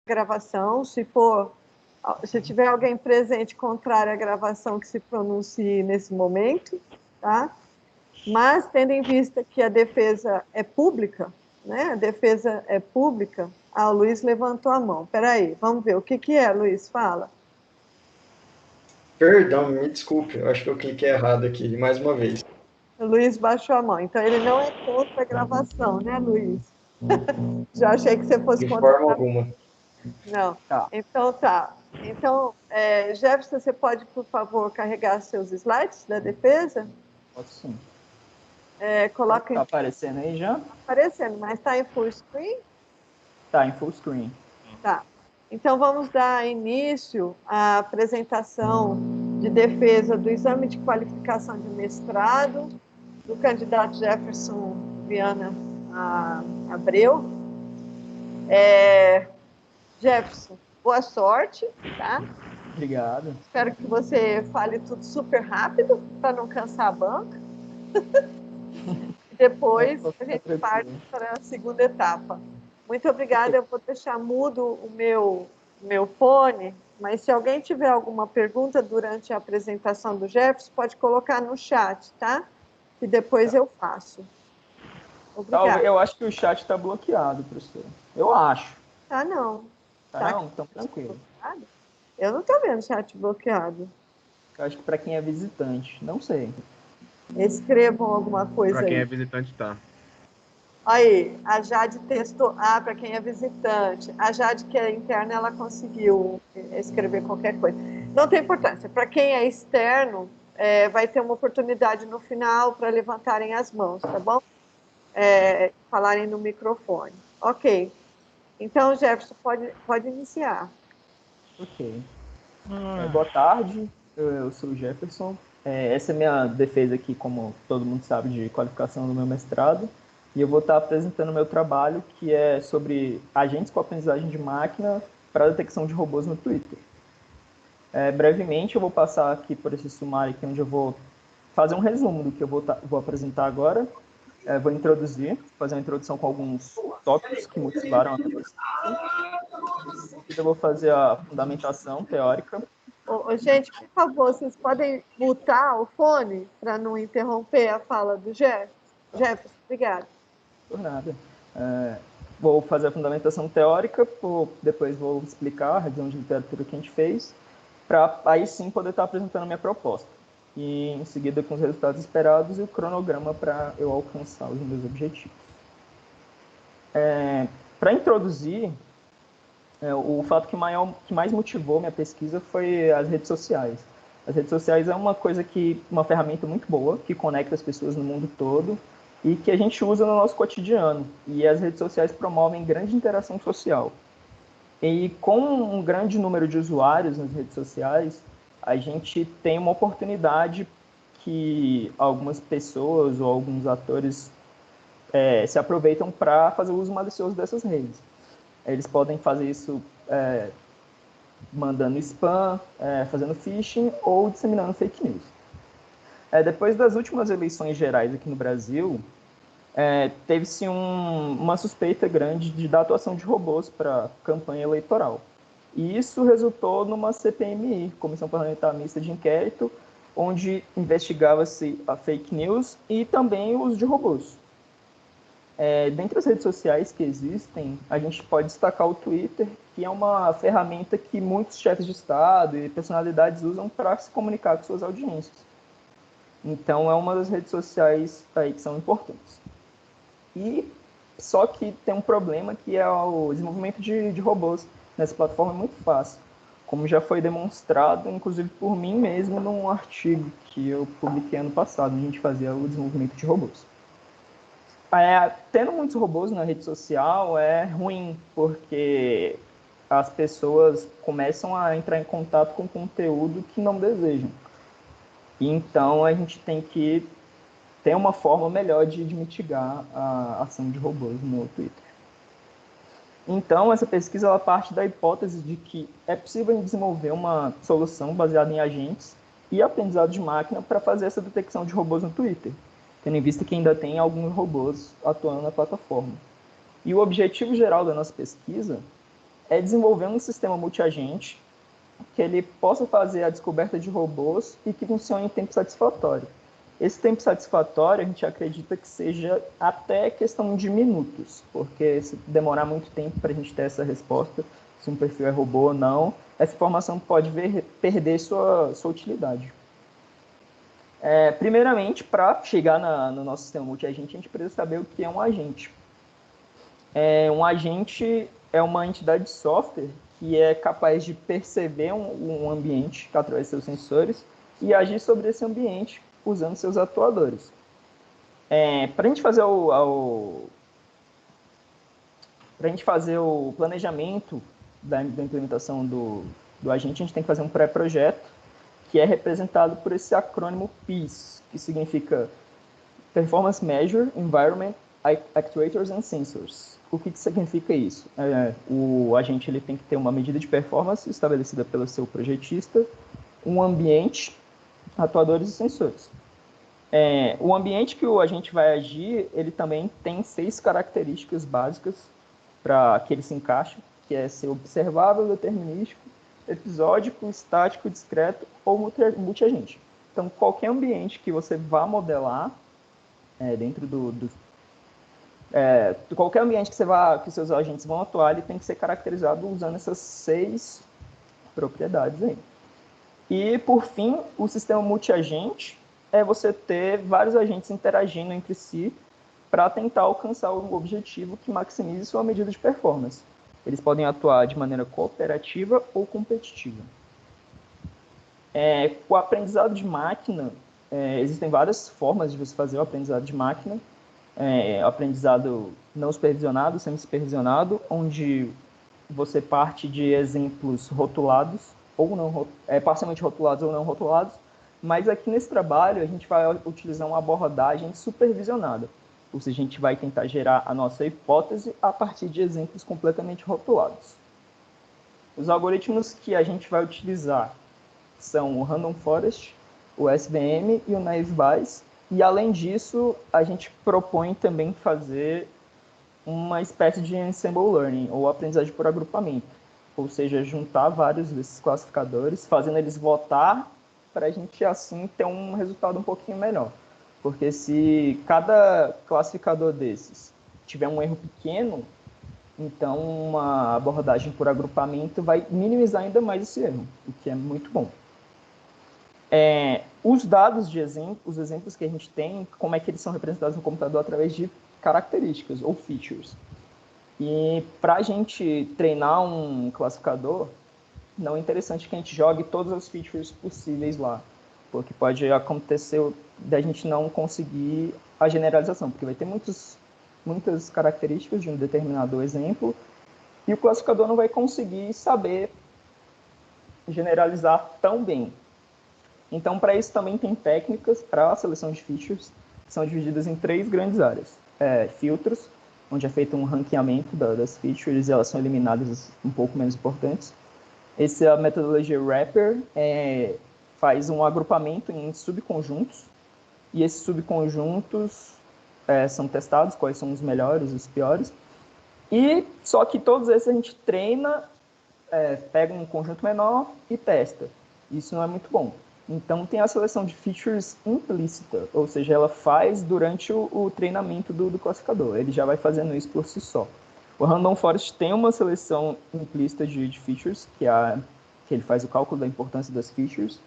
gravação. Se tiver alguém presente contrário à gravação, que se pronuncie nesse momento, tá? Mas, tendo em vista que a defesa é pública, né? A defesa é pública. O Luiz levantou a mão. Espera aí, vamos ver. O que é, Luiz? Fala. Perdão, me desculpe, eu acho que eu cliquei errado aqui, mais uma vez. O Luiz baixou a mão. Então, ele não é contra a gravação, né, Luiz? Já achei que você fosse De contra a forma gravação. alguma. Não. Tá. Então, tá. Então, Jefferson, você pode, por favor, carregar seus slides da defesa? Posso sim. Coloca Tá aparecendo aí já? aparecendo, mas está em full screen? Tá, em full screen. Tá. Então, vamos dar início à apresentação de defesa do exame de qualificação de mestrado do candidato Jefferson Viana Abreu. Jefferson, boa sorte, tá? Obrigado. Espero que você fale tudo super rápido, para não cansar a banca. Depois a gente parte para a segunda etapa. Muito obrigada. Eu vou deixar mudo o meu fone, mas se alguém tiver alguma pergunta durante a apresentação do Jefferson, pode colocar no chat, tá? E depois eu faço. Obrigada. Eu acho que o chat está bloqueado, professor. Eu acho. Tá, não. Tá não? Então tranquilo. Eu não estou vendo chat bloqueado. Eu acho que para quem é visitante, não sei. Escrevam alguma coisa aí. Para quem é visitante, tá. Aí, a Jade testou. Para quem é visitante. A Jade, que é interna, ela conseguiu escrever qualquer coisa. Não tem importância. Para quem é externo, vai ter uma oportunidade no final para levantarem as mãos, tá bom? Falarem no microfone. Ok. Então, Jefferson, pode iniciar. Ok. Boa tarde, eu sou o Jefferson. Essa é a minha defesa aqui, como todo mundo sabe, de qualificação do meu mestrado. E eu vou estar apresentando o meu trabalho, que é sobre agentes com aprendizagem de máquina para detecção de robôs no Twitter. Brevemente, eu vou passar aqui por esse sumário aqui, onde eu vou fazer um resumo do que eu vou apresentar agora. Vou fazer uma introdução com alguns tópicos que motivaram a minha pesquisa. Em seguida, eu vou fazer a fundamentação teórica. Gente, por favor, vocês podem mutar o fone para não interromper a fala do Jefferson? Jefferson, obrigada. Por nada. Vou fazer a fundamentação teórica, depois vou explicar a revisão de literatura que a gente fez, para aí sim poder estar apresentando a minha proposta. E em seguida com os resultados esperados e o cronograma para eu alcançar os meus objetivos. Para introduzir, o fato que mais motivou minha pesquisa foi as redes sociais. As redes sociais é uma ferramenta muito boa, que conecta as pessoas no mundo todo e que a gente usa no nosso cotidiano. E as redes sociais promovem grande interação social. E com um grande número de usuários nas redes sociais, a gente tem uma oportunidade que algumas pessoas ou alguns atores se aproveitam para fazer uso malicioso dessas redes. Eles podem fazer isso mandando spam, fazendo phishing ou disseminando fake news. Depois das últimas eleições gerais aqui no Brasil, teve-se uma suspeita grande da atuação de robôs para campanha eleitoral. E isso resultou numa CPMI, Comissão Parlamentar Mista de Inquérito, onde investigava-se a fake news e também o uso de robôs. Dentre as redes sociais que existem, a gente pode destacar o Twitter, que é uma ferramenta que muitos chefes de Estado e personalidades usam para se comunicar com suas audiências. Então, é uma das redes sociais aí que são importantes. E só que tem um problema, que é o desenvolvimento de robôs nessa plataforma é muito fácil, como já foi demonstrado, inclusive por mim mesmo, num artigo que eu publiquei ano passado, onde a gente fazia o desenvolvimento de robôs. Tendo muitos robôs na rede social é ruim, porque as pessoas começam a entrar em contato com conteúdo que não desejam. E então a gente tem que ter uma forma melhor de mitigar a ação de robôs no Twitter. Então, essa pesquisa ela parte da hipótese de que é possível desenvolver uma solução baseada em agentes e aprendizado de máquina para fazer essa detecção de robôs no Twitter, tendo em vista que ainda tem alguns robôs atuando na plataforma. E o objetivo geral da nossa pesquisa é desenvolver um sistema multiagente que ele possa fazer a descoberta de robôs e que funcione em tempo satisfatório. Esse tempo satisfatório, a gente acredita que seja até questão de minutos, porque se demorar muito tempo para a gente ter essa resposta, se um perfil é robô ou não, essa informação pode perder sua utilidade. Primeiramente, para chegar no nosso sistema multiagente, a gente precisa saber o que é um agente. Um agente é uma entidade de software que é capaz de perceber um ambiente através de seus sensores e agir sobre esse ambiente usando seus atuadores. Para a gente fazer o planejamento da implementação do agente, a gente tem que fazer um pré-projeto que é representado por esse acrônimo PEACE, que significa Performance Measure, Environment, Actuators and Sensors. O que significa isso? O agente ele tem que ter uma medida de performance estabelecida pelo seu projetista, um ambiente, atuadores e sensores. O ambiente que o agente vai agir, ele também tem 6 características básicas para que ele se encaixe, que é ser observável, determinístico, episódico, estático, discreto ou multiagente. Então, qualquer ambiente que você vá modelar dentro qualquer ambiente que seus agentes vão atuar, ele tem que ser caracterizado usando essas 6 propriedades aí. E, por fim, o sistema multiagente é você ter vários agentes interagindo entre si para tentar alcançar o objetivo que maximize sua medida de performance. Eles podem atuar de maneira cooperativa ou competitiva. Com o aprendizado de máquina, existem várias formas de você fazer o aprendizado de máquina. Aprendizado não supervisionado, semi-supervisionado, onde você parte de exemplos rotulados, ou não, parcialmente rotulados ou não rotulados, mas aqui nesse trabalho a gente vai utilizar uma abordagem supervisionada. Ou seja, a gente vai tentar gerar a nossa hipótese a partir de exemplos completamente rotulados. Os algoritmos que a gente vai utilizar são o Random Forest, o SVM e o Naive Bayes. E, além disso, a gente propõe também fazer uma espécie de ensemble learning, ou aprendizagem por agrupamento. Ou seja, juntar vários desses classificadores, fazendo eles votar para a gente, assim, ter um resultado um pouquinho melhor. Porque se cada classificador desses tiver um erro pequeno, então uma abordagem por agrupamento vai minimizar ainda mais esse erro, o que é muito bom. Os dados de os exemplos que a gente tem, como é que eles são representados no computador através de características ou features. E para a gente treinar um classificador, não é interessante que a gente jogue todas as features possíveis lá, porque pode acontecer da gente não conseguir a generalização, porque vai ter muitas características de um determinado exemplo, e o classificador não vai conseguir saber generalizar tão bem. Então, para isso também tem técnicas para a seleção de features, que são divididas em 3 grandes áreas. Filtros, onde é feito um ranqueamento das features e elas são eliminadas um pouco menos importantes. Essa metodologia Wrapper faz um agrupamento em subconjuntos, e esses subconjuntos são testados, quais são os melhores e os piores. E só que todos esses a gente treina, pega um conjunto menor e testa. Isso não é muito bom. Então, tem a seleção de features implícita, ou seja, ela faz durante o treinamento do classificador. Ele já vai fazendo isso por si só. O Random Forest tem uma seleção implícita de features, que ele faz o cálculo da importância das features.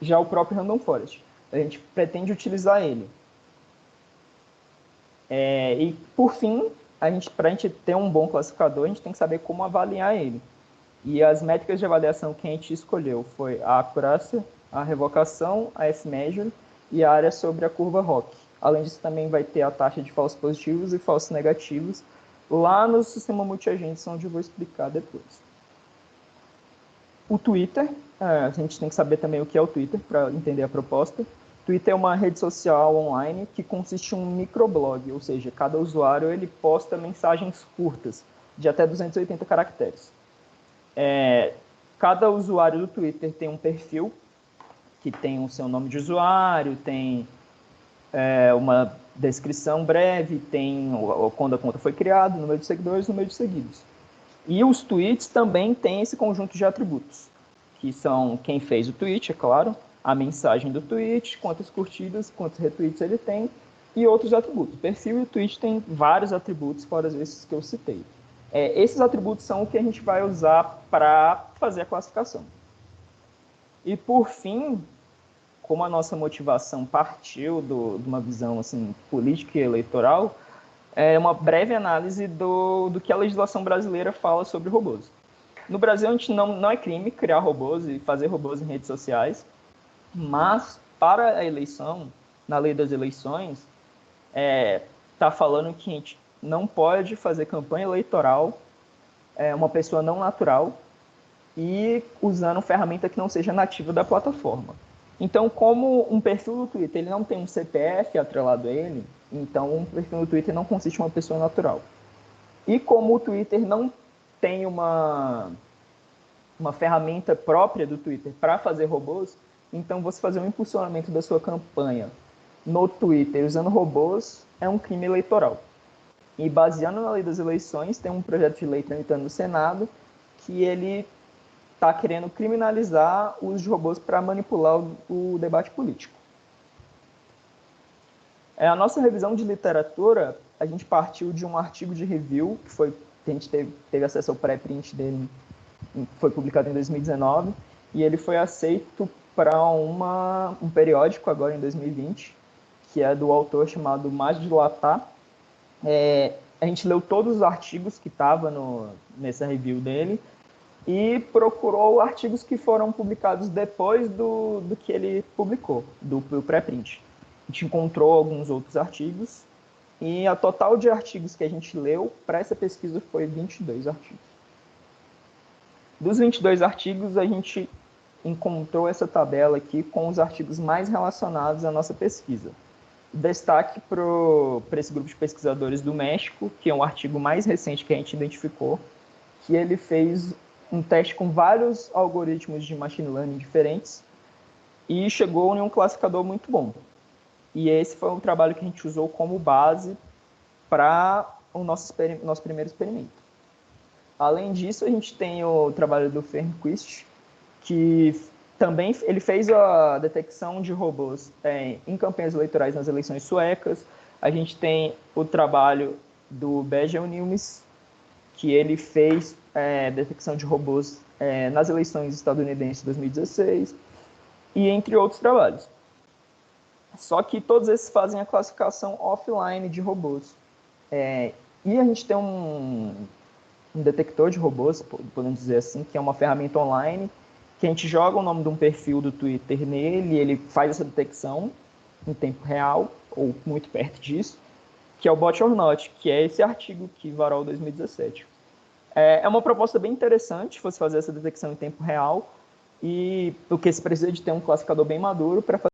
Já o próprio Random Forest, a gente pretende utilizar ele. E, por fim, para a gente ter um bom classificador, a gente tem que saber como avaliar ele. E as métricas de avaliação que a gente escolheu foi a acurácia, a revocação, a F-measure e a área sobre a curva ROC. Além disso, também vai ter a taxa de falsos positivos e falsos negativos lá no sistema multiagentes, onde eu vou explicar depois. O Twitter, a gente tem que saber também o que é o Twitter para entender a proposta. Twitter é uma rede social online que consiste em um microblog, ou seja, cada usuário ele posta mensagens curtas, de até 280 caracteres. Cada usuário do Twitter tem um perfil, que tem o seu nome de usuário, tem uma descrição breve, tem quando a conta foi criada, número de seguidores, número de seguidos. E os tweets também têm esse conjunto de atributos, que são quem fez o tweet, é claro, a mensagem do tweet, quantas curtidas, quantos retweets ele tem, e outros atributos. O perfil e o tweet tem vários atributos, fora esses que eu citei. Esses atributos são o que a gente vai usar para fazer a classificação. E, por fim, como a nossa motivação partiu de uma visão assim, política e eleitoral, uma breve análise do que a legislação brasileira fala sobre robôs. No Brasil, a gente não é crime criar robôs e fazer robôs em redes sociais, mas para a eleição, na lei das eleições, está falando que a gente não pode fazer campanha eleitoral uma pessoa não natural e usando ferramenta que não seja nativa da plataforma. Então, como um perfil do Twitter ele não tem um CPF atrelado a ele, então um perfil do Twitter não consiste em uma pessoa natural. E como o Twitter não tem uma ferramenta própria do Twitter para fazer robôs, então você fazer um impulsionamento da sua campanha no Twitter usando robôs é um crime eleitoral. E baseando na lei das eleições, tem um projeto de lei tramitando no Senado que ele está querendo criminalizar o uso de robôs para manipular o debate político. A nossa revisão de literatura, a gente partiu de um artigo de review, que a gente teve acesso ao pré-print dele, foi publicado em 2019, e ele foi aceito para um periódico agora em 2020, que é do autor chamado Majd Latá. A gente leu todos os artigos que estavam nessa review dele e procurou artigos que foram publicados depois do que ele publicou, do pré-print. A gente encontrou alguns outros artigos e a total de artigos que a gente leu para essa pesquisa foi 22 artigos. Dos 22 artigos, a gente encontrou essa tabela aqui com os artigos mais relacionados à nossa pesquisa. Destaque para esse grupo de pesquisadores do México, que é um artigo mais recente que a gente identificou, que ele fez um teste com vários algoritmos de machine learning diferentes e chegou em um classificador muito bom. E esse foi um trabalho que a gente usou como base para o nosso primeiro experimento. Além disso, a gente tem o trabalho do Fernquist, que também ele fez a detecção de robôs em campanhas eleitorais nas eleições suecas. A gente tem o trabalho do Beijel Nilmes, que ele fez detecção de robôs nas eleições estadunidenses de 2016, e entre outros trabalhos. Só que todos esses fazem a classificação offline de robôs. E a gente tem um detector de robôs, podemos dizer assim, que é uma ferramenta online, que a gente joga o nome de um perfil do Twitter nele, ele faz essa detecção em tempo real, ou muito perto disso, que é o Bot or Not, que é esse artigo que varou 2017. É uma proposta bem interessante você fazer essa detecção em tempo real, e porque se precisa de ter um classificador bem maduro para fazer.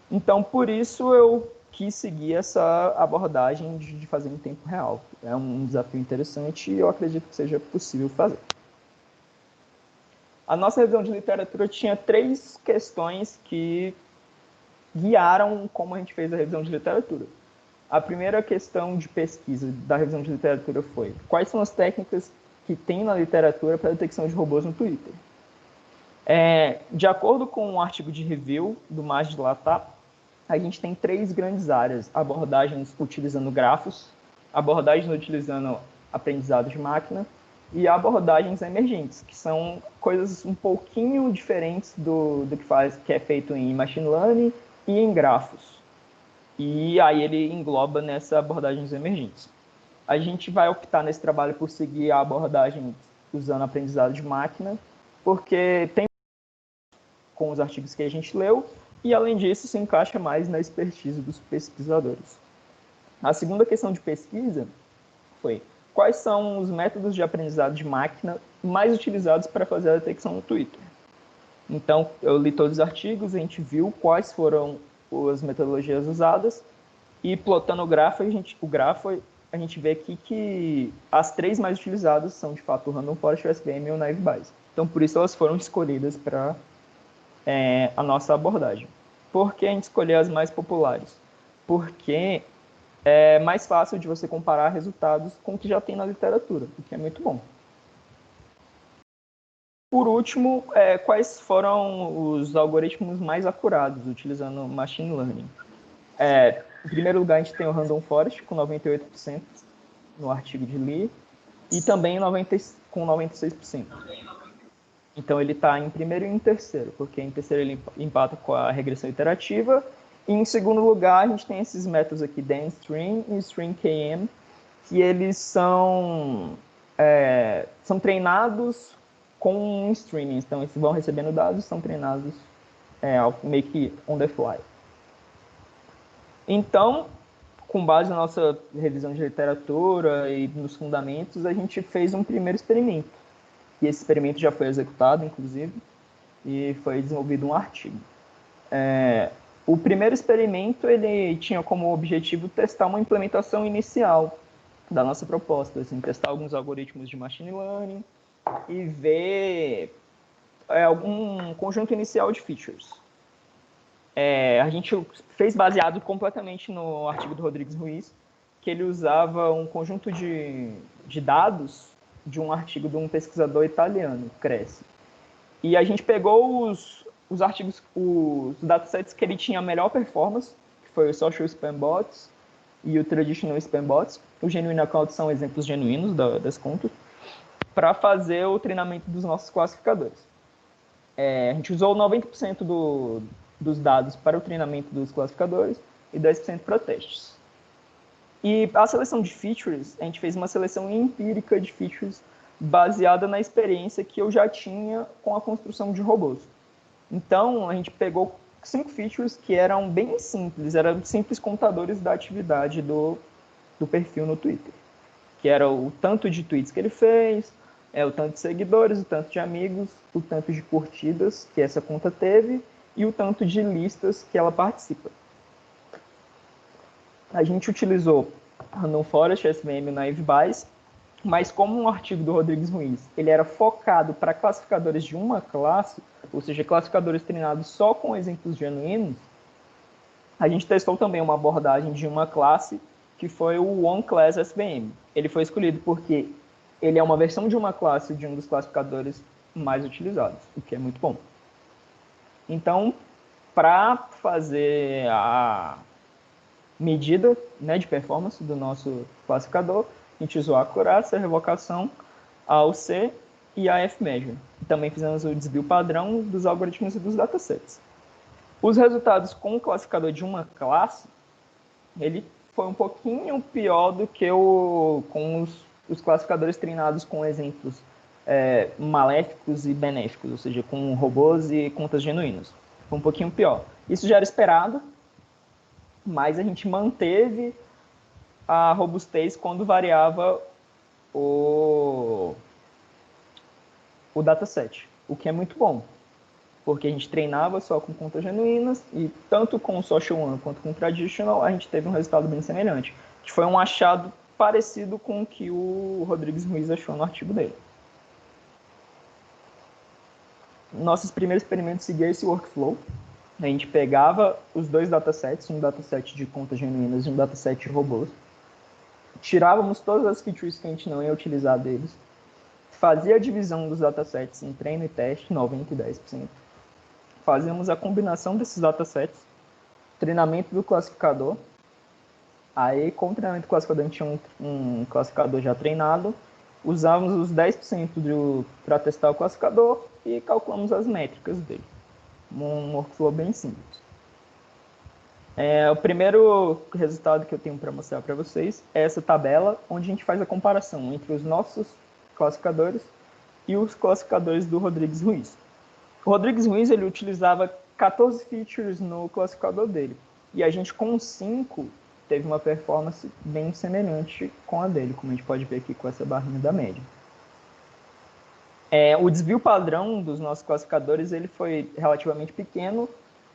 Então, por isso eu quis seguir essa abordagem de fazer em tempo real. É um desafio interessante e eu acredito que seja possível fazer. A nossa revisão de literatura tinha 3 questões que guiaram como a gente fez a revisão de literatura. A primeira questão de pesquisa da revisão de literatura foi: quais são as técnicas que tem na literatura para detecção de robôs no Twitter? De acordo com um artigo de review do Majd Latá, a gente tem 3 grandes áreas: abordagens utilizando grafos, abordagens utilizando aprendizado de máquina e abordagens emergentes, que são coisas um pouquinho diferentes do que é feito em machine learning e em grafos. E aí ele engloba nessas abordagens emergentes. A gente vai optar nesse trabalho por seguir a abordagem usando aprendizado de máquina, porque tem com os artigos que a gente leu, e além disso se encaixa mais na expertise dos pesquisadores. A segunda questão de pesquisa foi: quais são os métodos de aprendizado de máquina mais utilizados para fazer a detecção no Twitter? Então, eu li todos os artigos, a gente viu quais foram as metodologias usadas, e plotando o grafo, a gente vê aqui que as 3 mais utilizadas são, de fato, o Random Forest, o SVM e o Naive Bayes. Então, por isso elas foram escolhidas para a nossa abordagem. Por que a gente escolheu as mais populares? Porque é mais fácil de você comparar resultados com o que já tem na literatura, o que é muito bom. por último, quais foram os algoritmos mais acurados utilizando machine learning? Em primeiro lugar, a gente tem o Random Forest, com 98% no artigo de Lee, e também com 96%. Então, ele está em primeiro e em terceiro, porque em terceiro ele empata com a regressão iterativa. E em segundo lugar, a gente tem esses métodos aqui, DenString e StringKM, que eles são treinados com streaming. Então, eles vão recebendo dados e são treinados meio que on the fly. Então, com base na nossa revisão de literatura e nos fundamentos, a gente fez um primeiro experimento. E esse experimento já foi executado, inclusive, e foi desenvolvido um artigo. O primeiro experimento ele tinha como objetivo testar uma implementação inicial da nossa proposta, assim, testar alguns algoritmos de machine learning e ver algum conjunto inicial de features. A gente fez baseado completamente no artigo do Rodrigues Ruiz, que ele usava um conjunto de dados de um artigo de um pesquisador italiano, Cresci. E a gente pegou os artigos, os datasets que ele tinha a melhor performance, que foi o Social Spam Bots e o Traditional Spam Bots. O Genuine Account são exemplos genuínos das contas, para fazer o treinamento dos nossos classificadores. A gente usou 90% dos dados para o treinamento dos classificadores e 10% para testes. E a seleção de features, a gente fez uma seleção empírica de features baseada na experiência que eu já tinha com a construção de robôs. Então, a gente pegou 5 features que eram bem simples, eram simples contadores da atividade do perfil no Twitter, que era o tanto de tweets que ele fez, o tanto de seguidores, o tanto de amigos, o tanto de curtidas que essa conta teve e o tanto de listas que ela participa. A gente utilizou Random Forest, SVM e Naive Bayes, mas como um artigo do Rodrigues Ruiz, ele era focado para classificadores de uma classe, ou seja, classificadores treinados só com exemplos genuínos, a gente testou também uma abordagem de uma classe que foi o OneClass SVM. Ele foi escolhido porque ele é uma versão de uma classe de um dos classificadores mais utilizados, o que é muito bom. Então, para fazer a medida, né, de performance do nosso classificador, a gente usou a acurácia, a revocação, a AUC e a F-Measure. Também fizemos o desvio padrão dos algoritmos e dos datasets. Os resultados com o classificador de uma classe, ele foi um pouquinho pior do que com os classificadores treinados com exemplos maléficos e benéficos, ou seja, com robôs e contas genuínas. Foi um pouquinho pior. Isso já era esperado, mas a gente manteve a robustez quando variava o dataset, o que é muito bom, porque a gente treinava só com contas genuínas e tanto com o Social One quanto com o Traditional a gente teve um resultado bem semelhante, que foi um achado parecido com o que o Rodrigues Ruiz achou no artigo dele. Nossos primeiros experimentos seguiam esse workflow. A gente pegava os dois datasets, um dataset de contas genuínas e um dataset de robôs, tirávamos todas as features que a gente não ia utilizar deles, fazia a divisão dos datasets em treino e teste, 90% e 10%, fazíamos a combinação desses datasets, treinamento do classificador, aí com o treinamento do classificador a gente tinha um classificador já treinado, usávamos os 10% para testar o classificador e calculamos as métricas dele. Um workflow bem simples. O primeiro resultado que eu tenho para mostrar para vocês é essa tabela, onde a gente faz a comparação entre os nossos classificadores e os classificadores do Rodrigues Ruiz. O Rodrigues Ruiz ele utilizava 14 features no classificador dele, e a gente com 5 teve uma performance bem semelhante com a dele, como a gente pode ver aqui com essa barrinha da média. O desvio padrão dos nossos classificadores ele foi relativamente pequeno,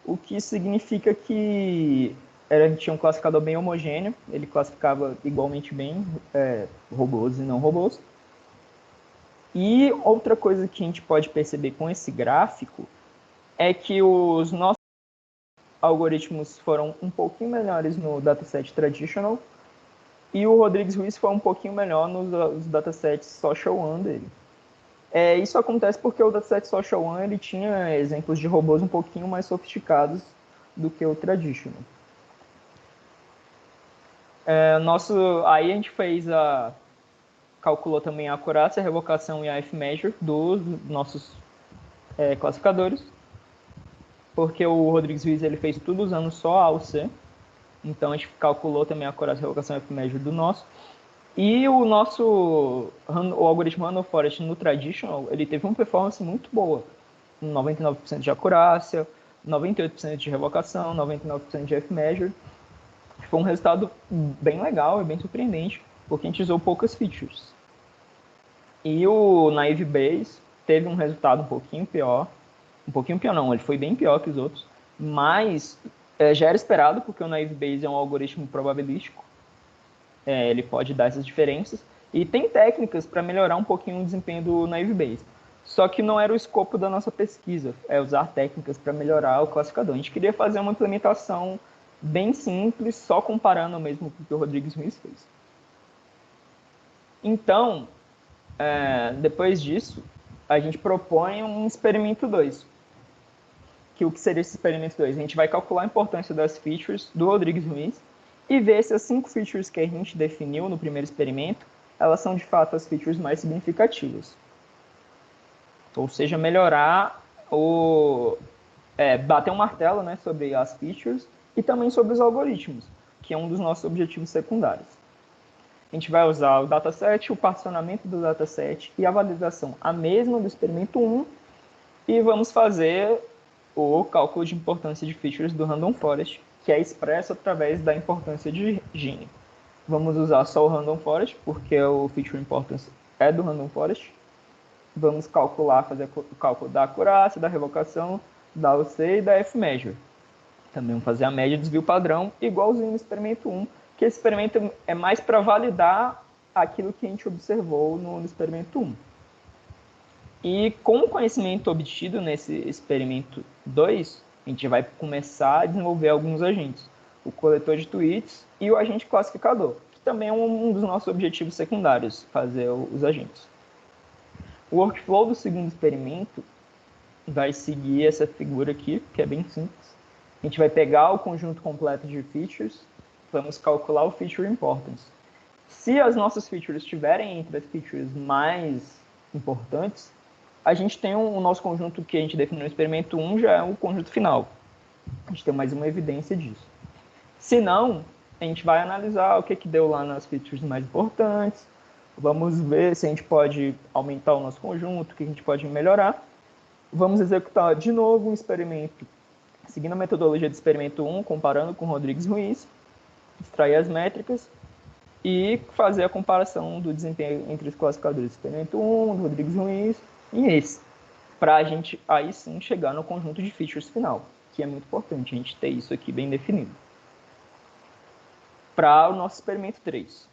o que significa que a gente tinha um classificador bem homogêneo, ele classificava igualmente bem robôs e não robôs. E outra coisa que a gente pode perceber com esse gráfico é que os nossos algoritmos foram um pouquinho melhores no dataset traditional e o Rodrigues Ruiz foi um pouquinho melhor nos datasets social one dele. Isso acontece porque o dataset Social One ele tinha exemplos de robôs um pouquinho mais sofisticados do que o Traditional. Aí a gente calculou também a acurácia, a revocação e a F-measure dos nossos classificadores, porque o Rodrigues Ruiz ele fez tudo usando só A ou C, então a gente calculou também a acurácia, a revocação e a F-measure do nosso. E o algoritmo Random Forest no Traditional, ele teve uma performance muito boa, 99% de acurácia, 98% de revocação, 99% de F-measure. Foi um resultado bem legal e bem surpreendente, porque a gente usou poucas features. E o Naive Bayes teve um resultado um pouquinho pior não, ele foi bem pior que os outros, mas já era esperado, porque o Naive Bayes é um algoritmo probabilístico, ele pode dar essas diferenças, e tem técnicas para melhorar um pouquinho o desempenho do Naive Bayes. Só que não era o escopo da nossa pesquisa, usar técnicas para melhorar o classificador. A gente queria fazer uma implementação bem simples, só comparando mesmo com o que o Rodrigues Ruiz fez. Então, depois disso, a gente propõe um experimento 2. O que seria esse experimento 2? A gente vai calcular a importância das features do Rodrigues Ruiz e ver se as 5 features que a gente definiu no primeiro experimento, elas são de fato as features mais significativas. Ou seja, melhorar bater um martelo, né, sobre as features e também sobre os algoritmos, que é um dos nossos objetivos secundários. A gente vai usar o dataset, o particionamento do dataset e a validação a mesma do experimento 1 e vamos fazer o cálculo de importância de features do Random Forest, que é expresso através da importância de Gini. Vamos usar só o Random Forest, porque o feature importance é do Random Forest. Vamos fazer o cálculo da acurácia, da revocação, da UC e da F-measure. Também vamos fazer a média de desvio padrão, igualzinho no experimento 1, que esse experimento é mais para validar aquilo que a gente observou no experimento 1. E com o conhecimento obtido nesse experimento 2, a gente vai começar a desenvolver alguns agentes. O coletor de tweets e o agente classificador, que também é um dos nossos objetivos secundários, fazer os agentes. O workflow do segundo experimento vai seguir essa figura aqui, que é bem simples. A gente vai pegar o conjunto completo de features, vamos calcular o feature importance. Se as nossas features estiverem entre as features mais importantes, a gente tem o nosso conjunto que a gente definiu no experimento 1, já é o conjunto final. A gente tem mais uma evidência disso. Se não, a gente vai analisar o que deu lá nas features mais importantes, vamos ver se a gente pode aumentar o nosso conjunto, o que a gente pode melhorar. Vamos executar de novo um experimento, seguindo a metodologia do experimento 1, comparando com o Rodrigues Ruiz, extrair as métricas e fazer a comparação do desempenho entre os classificadores do experimento 1, do Rodrigues Ruiz e esse, para a gente aí sim chegar no conjunto de features final, que é muito importante a gente ter isso aqui bem definido. Para o nosso experimento 3.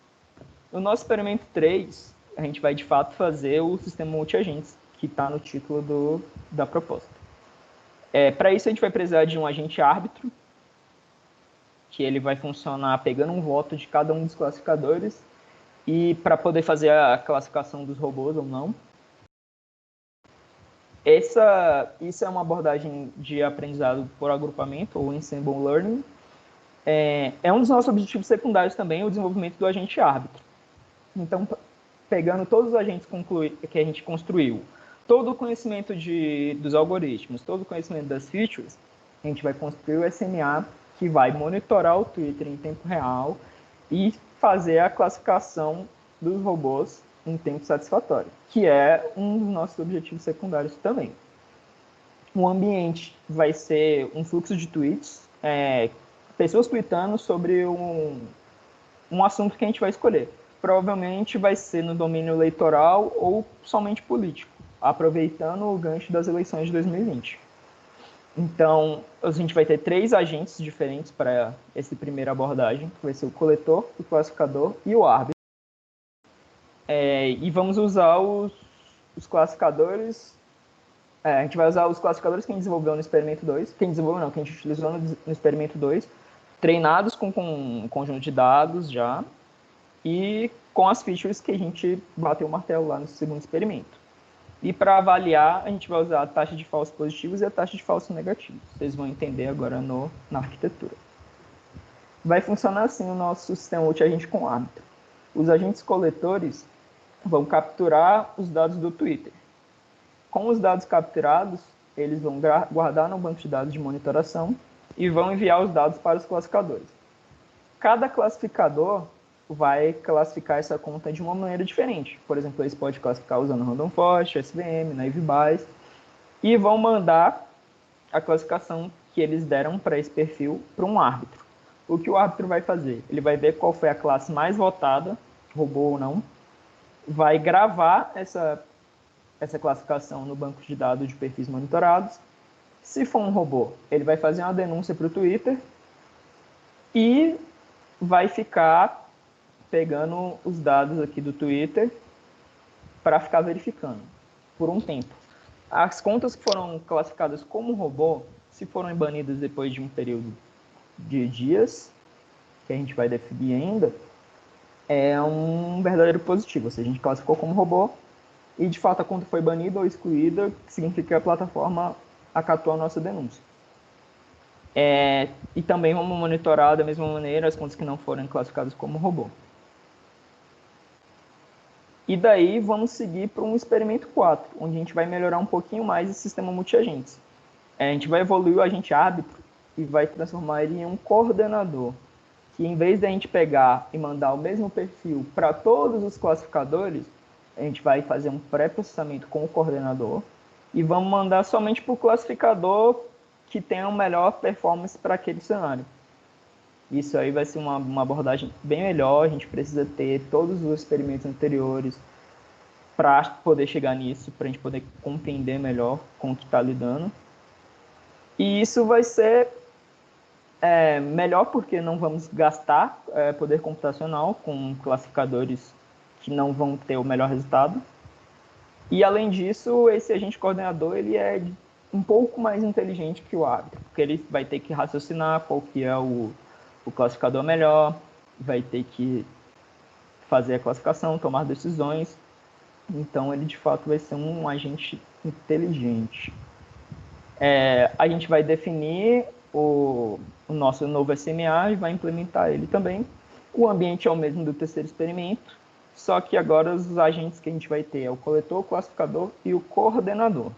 No nosso experimento 3, a gente vai de fato fazer o sistema multi-agentes, que está no título da proposta. Para isso a gente vai precisar de um agente árbitro, que ele vai funcionar pegando um voto de cada um dos classificadores e para poder fazer a classificação dos robôs ou não. Isso é uma abordagem de aprendizado por agrupamento, ou ensemble learning. É um dos nossos objetivos secundários também, o desenvolvimento do agente árbitro. Então, pegando todos os agentes que a gente construiu, todo o conhecimento dos algoritmos, todo o conhecimento das features, a gente vai construir o SMA, que vai monitorar o Twitter em tempo real e fazer a classificação dos robôs em tempo satisfatório, que é um dos nossos objetivos secundários também. O ambiente vai ser um fluxo de tweets, pessoas tweetando sobre um assunto que a gente vai escolher. Provavelmente vai ser no domínio eleitoral ou somente político, aproveitando o gancho das eleições de 2020. Então, a gente vai ter 3 agentes diferentes para essa primeira abordagem, que vai ser o coletor, o classificador e o árbitro. E vamos usar os classificadores. A gente vai usar os classificadores que a gente desenvolveu no experimento 2, que a gente utilizou no experimento 2, treinados com um conjunto de dados já, e com as features que a gente bateu o martelo lá no segundo experimento. E para avaliar, a gente vai usar a taxa de falsos positivos e a taxa de falsos negativos. Vocês vão entender agora na arquitetura. Vai funcionar assim o nosso sistema multiagente com árbitro. Os agentes coletores vão capturar os dados do Twitter. Com os dados capturados, eles vão guardar no banco de dados de monitoração e vão enviar os dados para os classificadores. Cada classificador vai classificar essa conta de uma maneira diferente. Por exemplo, eles podem classificar usando Random Forest, SVM, Naive Bayes, e vão mandar a classificação que eles deram para esse perfil para um árbitro. O que o árbitro vai fazer? Ele vai ver qual foi a classe mais votada, robô ou não, vai gravar essa classificação no banco de dados de perfis monitorados. Se for um robô, ele vai fazer uma denúncia para o Twitter e vai ficar pegando os dados aqui do Twitter para ficar verificando por um tempo. As contas que foram classificadas como robô, se foram banidas depois de um período de dias, que a gente vai definir ainda, é um verdadeiro positivo. Ou seja, a gente classificou como robô e, de fato, a conta foi banida ou excluída, que significa que a plataforma acatou a nossa denúncia. E também vamos monitorar da mesma maneira as contas que não forem classificadas como robô. E daí vamos seguir para um experimento 4, onde a gente vai melhorar um pouquinho mais esse sistema multiagentes. A gente vai evoluir o agente árbitro e vai transformar ele em um coordenador, que em vez de a gente pegar e mandar o mesmo perfil para todos os classificadores, a gente vai fazer um pré-processamento com o coordenador e vamos mandar somente para o classificador que tenha uma melhor performance para aquele cenário. Isso aí vai ser uma abordagem bem melhor, a gente precisa ter todos os experimentos anteriores para poder chegar nisso, para a gente poder compreender melhor com o que está lidando. E isso vai ser melhor porque não vamos gastar poder computacional com classificadores que não vão ter o melhor resultado. E, além disso, esse agente coordenador ele é um pouco mais inteligente que o árbitro, porque ele vai ter que raciocinar qual que é o classificador melhor, vai ter que fazer a classificação, tomar decisões. Então, ele, de fato, vai ser um agente inteligente. A gente vai definir o nosso novo SMA e vai implementar ele também. O ambiente é o mesmo do terceiro experimento, só que agora os agentes que a gente vai ter é o coletor, o classificador e o coordenador.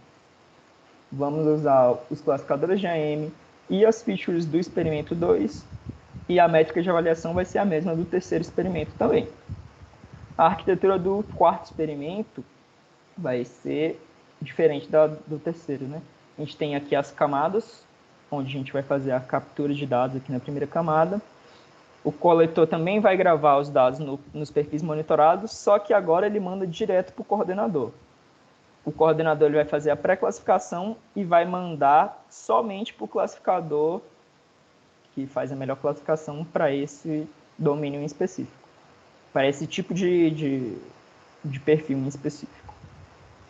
Vamos usar os classificadores de AM e as features do experimento 2, e a métrica de avaliação vai ser a mesma do terceiro experimento também. A arquitetura do quarto experimento vai ser diferente do terceiro, né? A gente tem aqui as camadas, onde a gente vai fazer a captura de dados aqui na primeira camada. O coletor também vai gravar os dados nos perfis monitorados, só que agora ele manda direto para o coordenador. O coordenador ele vai fazer a pré-classificação e vai mandar somente para o classificador que faz a melhor classificação para esse domínio em específico, para esse tipo de perfil em específico.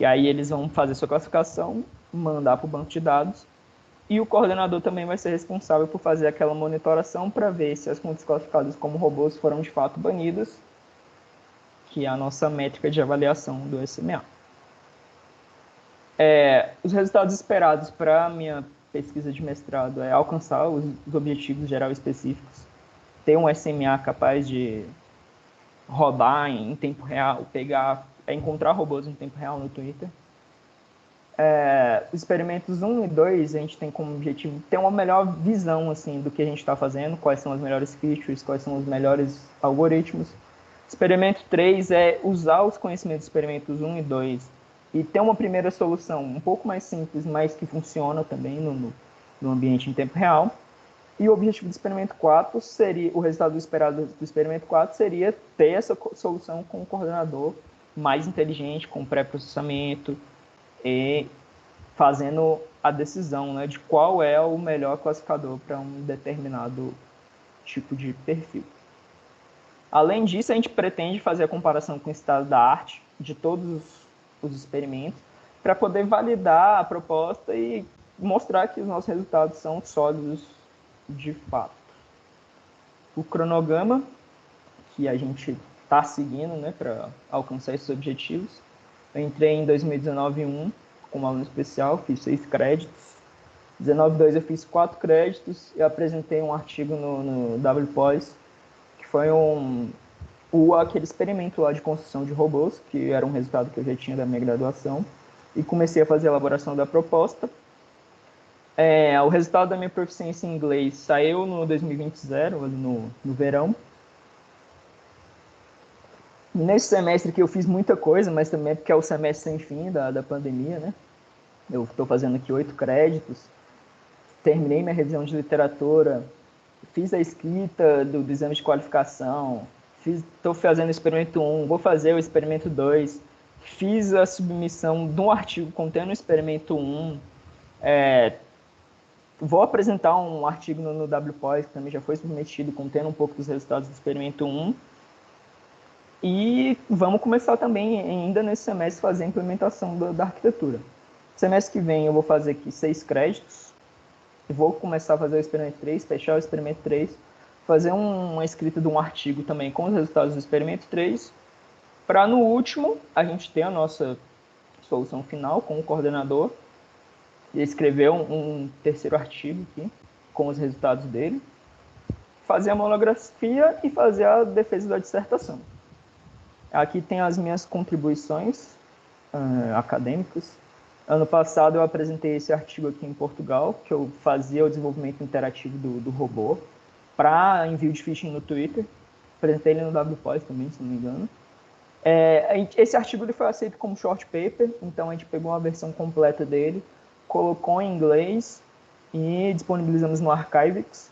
E aí eles vão fazer sua classificação, mandar para o banco de dados, e o coordenador também vai ser responsável por fazer aquela monitoração para ver se as contas classificadas como robôs foram de fato banidas, que é a nossa métrica de avaliação do SMA. Os resultados esperados para a minha pesquisa de mestrado é alcançar os objetivos gerais específicos, ter um SMA capaz de rodar em tempo real, encontrar robôs em tempo real no Twitter. Os experimentos 1 e 2, a gente tem como objetivo ter uma melhor visão assim, do que a gente está fazendo, quais são as melhores features, quais são os melhores algoritmos. Experimento 3 é usar os conhecimentos dos experimentos 1 e 2 e ter uma primeira solução um pouco mais simples, mas que funciona também no ambiente em tempo real. E o objetivo do experimento 4 seria, o resultado esperado do experimento 4 seria ter essa solução com um coordenador mais inteligente, com pré-processamento e fazendo a decisão, né, de qual é o melhor classificador para um determinado tipo de perfil. Além disso, a gente pretende fazer a comparação com o estado da arte de todos os experimentos para poder validar a proposta e mostrar que os nossos resultados são sólidos de fato. O cronograma que a gente está seguindo, né, para alcançar esses objetivos Eu entrei em 2019 como aluno especial, fiz 6 créditos. 19/2 eu fiz 4 créditos e apresentei um artigo no WPOS, que foi aquele experimento lá de construção de robôs, que era um resultado que eu já tinha da minha graduação, e comecei a fazer a elaboração da proposta. O resultado da minha proficiência em inglês saiu no 2020, no verão. E nesse semestre que eu fiz muita coisa, mas também porque é o semestre sem fim da pandemia, né? Eu estou fazendo aqui 8 créditos, terminei minha revisão de literatura, fiz a escrita do exame de qualificação, estou fazendo o experimento 1, vou fazer o experimento 2, fiz a submissão de um artigo contendo o experimento 1, vou apresentar um artigo no WPOS, que também já foi submetido, contendo um pouco dos resultados do experimento 1, e vamos começar também, ainda nesse semestre, fazer a implementação da arquitetura. Semestre que vem eu vou fazer aqui 6 créditos, vou começar a fazer o experimento 3, fechar o experimento 3, fazer uma escrita de um artigo também com os resultados do experimento 3, para no último a gente ter a nossa solução final com o coordenador e escrever um terceiro artigo aqui com os resultados dele, fazer a monografia e fazer a defesa da dissertação. Aqui tem as minhas contribuições acadêmicas. Ano passado eu apresentei esse artigo aqui em Portugal, que eu fazia o desenvolvimento interativo do robô para envio de phishing no Twitter. Apresentei ele no WPOS também, se não me engano. Esse artigo ele foi aceito como short paper, então a gente pegou uma versão completa dele, colocou em inglês e disponibilizamos no Archivix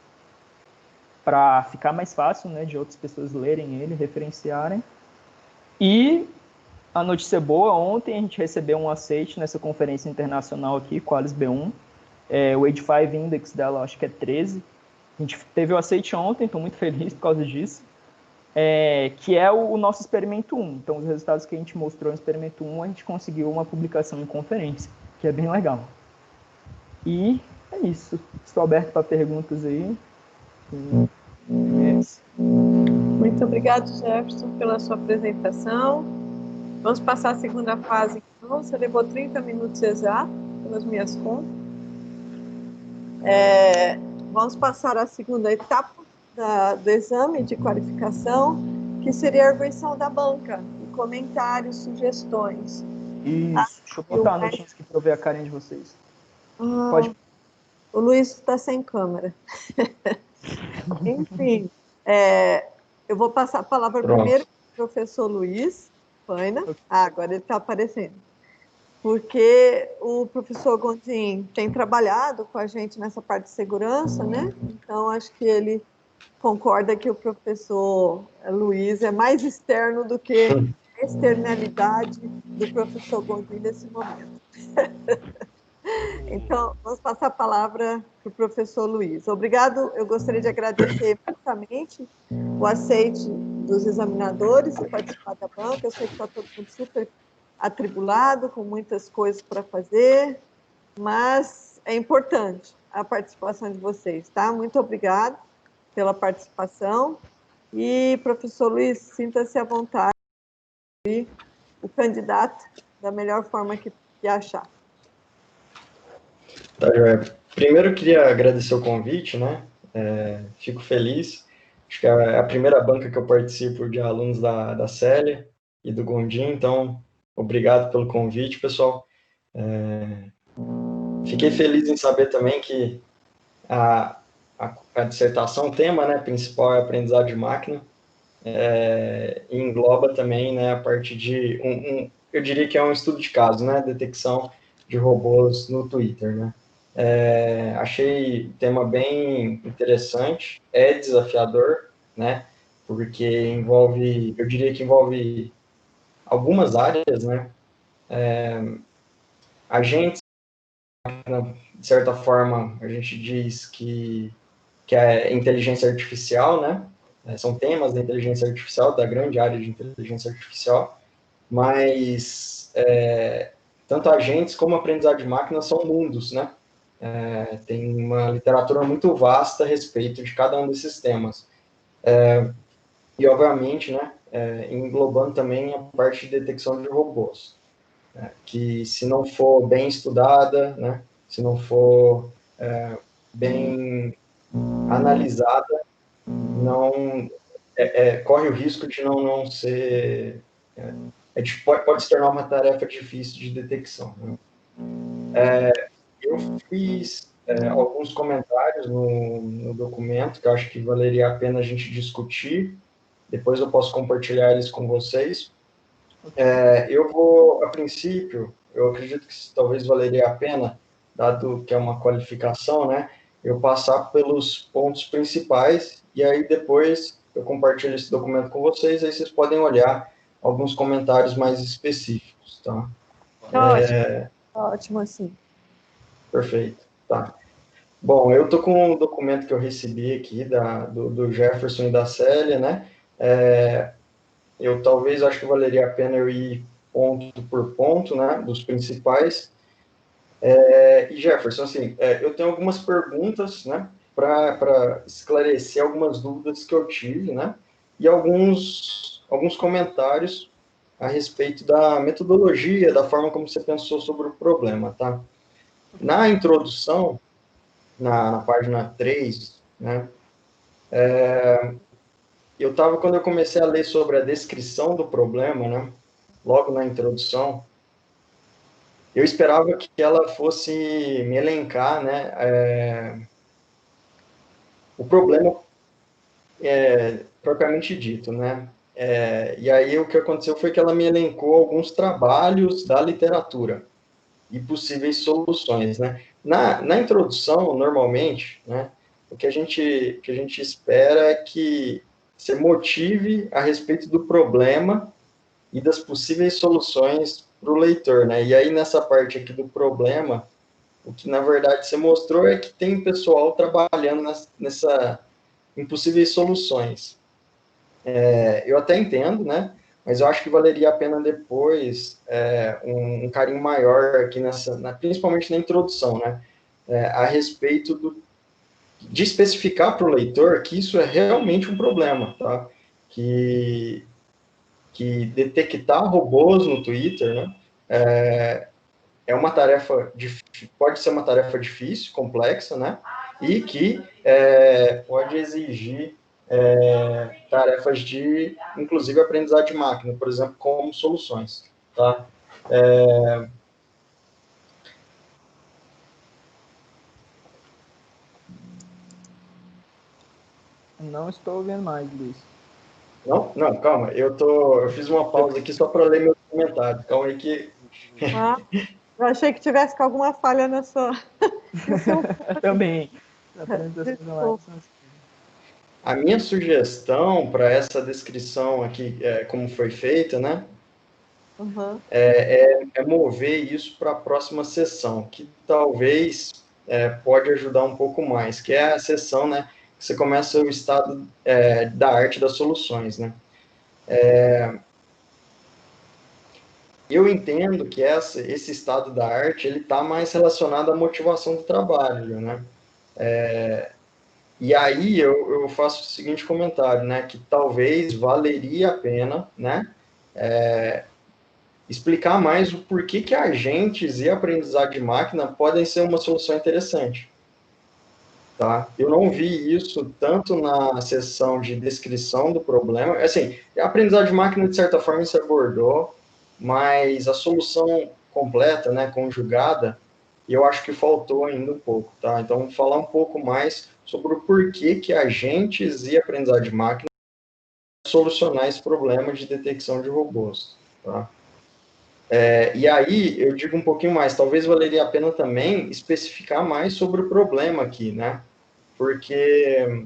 para ficar mais fácil, né, de outras pessoas lerem ele, referenciarem. E a notícia boa, ontem a gente recebeu um aceite nessa conferência internacional aqui, Qualis B1. O Age 5 Index dela, acho que é 13. A gente teve o aceite ontem, estou muito feliz por causa disso. Que é o nosso experimento 1. Então, os resultados que a gente mostrou no experimento 1, a gente conseguiu uma publicação em conferência, que é bem legal. E é isso. Estou aberto para perguntas aí. Muito obrigado, Jefferson, pela sua apresentação. Vamos passar a segunda fase, então. Você levou 30 minutos exatos, pelas minhas contas. Vamos passar a segunda etapa do exame de qualificação, que seria a arguição da banca, comentários, sugestões. Isso, deixa eu botar a notícia aqui para eu ver a carinha de vocês. Pode. O Luiz está sem câmera. Enfim, eu vou passar a palavra primeiro para o professor Luiz Faina. Agora ele está aparecendo. Porque o professor Gondim tem trabalhado com a gente nessa parte de segurança, né? Então, acho que ele concorda que o professor Luiz é mais externo do que a externalidade do professor Gondim nesse momento. Então, vamos passar a palavra para o professor Luiz. Obrigado, eu gostaria de agradecer imensamente o aceite dos examinadores e participar da banca. Eu sei que está todo mundo super atribulado, com muitas coisas para fazer, mas é importante a participação de vocês, tá? Muito obrigado pela participação. E, professor Luiz, sinta-se à vontade de o candidato da melhor forma que achar. Tá, Joé. Primeiro, eu queria agradecer o convite, né? Fico feliz. Acho que é a primeira banca que eu participo de alunos da Célia e do Gondim, então, obrigado pelo convite, pessoal. Fiquei feliz em saber também que a dissertação, o tema, né, principal é aprendizado de máquina, e engloba também, né, a parte de, eu diria que é um estudo de caso, né, detecção de robôs no Twitter, né. Achei o tema bem interessante, é desafiador, né, porque envolve, eu diria que envolve algumas áreas, né, agentes, de certa forma, a gente diz que é inteligência artificial, né, são temas da inteligência artificial, da grande área de inteligência artificial, mas tanto agentes como aprendizado de máquina são mundos, né? Tem uma literatura muito vasta a respeito de cada um desses temas. E, obviamente, né, englobando também a parte de detecção de robôs. que se não for bem estudada, né, se não for bem analisada, não corre o risco de não ser... pode se tornar uma tarefa difícil de detecção. Né? Eu fiz alguns comentários no documento que eu acho que valeria a pena a gente discutir. Depois eu posso compartilhar eles com vocês. Eu vou, a princípio, eu acredito que talvez valeria a pena, dado que é uma qualificação, né, eu passar pelos pontos principais e aí depois eu compartilho esse documento com vocês, aí vocês podem olhar alguns comentários mais específicos, tá? Ótimo, ótimo assim. Perfeito, tá. Bom, eu tô com um documento que eu recebi aqui do Jefferson e da Célia, né? Eu talvez acho que valeria a pena eu ir ponto por ponto, né? Dos principais. E Jefferson, assim, eu tenho algumas perguntas, né? Para esclarecer algumas dúvidas que eu tive, né? E alguns comentários a respeito da metodologia, da forma como você pensou sobre o problema, tá? Na introdução, na página 3, né? Quando eu comecei a ler sobre a descrição do problema, né? Logo na introdução, eu esperava que ela fosse me elencar, né? O problema propriamente dito, né? E aí o que aconteceu foi que ela me elencou alguns trabalhos da literatura e possíveis soluções, né? Na introdução, normalmente, né? O que a gente espera é que você motive a respeito do problema e das possíveis soluções para o leitor, né? E aí, nessa parte aqui do problema, o que, na verdade, você mostrou é que tem pessoal trabalhando em possíveis soluções. Eu até entendo, né? Mas eu acho que valeria a pena depois um carinho maior aqui principalmente na introdução, né? A respeito de especificar para o leitor que isso é realmente um problema, tá? Que detectar robôs no Twitter, né? Uma tarefa, pode ser uma tarefa difícil, complexa, né? E que pode exigir tarefas de, inclusive, aprendizado de máquina, por exemplo, como soluções, tá? Não estou ouvindo mais, Luiz. Não, calma, eu fiz uma pausa aqui só para ler meu comentário. Calma aí que... Eu achei que tivesse com alguma falha no seu... Também. A minha sugestão para essa descrição aqui, como foi feita, né? Uhum. É mover isso para a próxima sessão, que talvez pode ajudar um pouco mais, que é a sessão, né? Que você começa o estado da arte das soluções, né? Eu entendo que esse estado da arte ele está mais relacionado à motivação do trabalho, né? E aí eu faço o seguinte comentário, né? Que talvez valeria a pena, né? Explicar mais o porquê que agentes e aprendizado de máquina podem ser uma solução interessante. Tá? Eu não vi isso tanto na sessão de descrição do problema, assim, a aprendizado de máquina, de certa forma, se abordou, mas a solução completa, né, conjugada, eu acho que faltou ainda um pouco, tá? Então, vou falar um pouco mais sobre o porquê que agentes e aprendizado de máquina solucionar esse problema de detecção de robôs, tá? E aí, eu digo um pouquinho mais, talvez valeria a pena também especificar mais sobre o problema aqui, né? Porque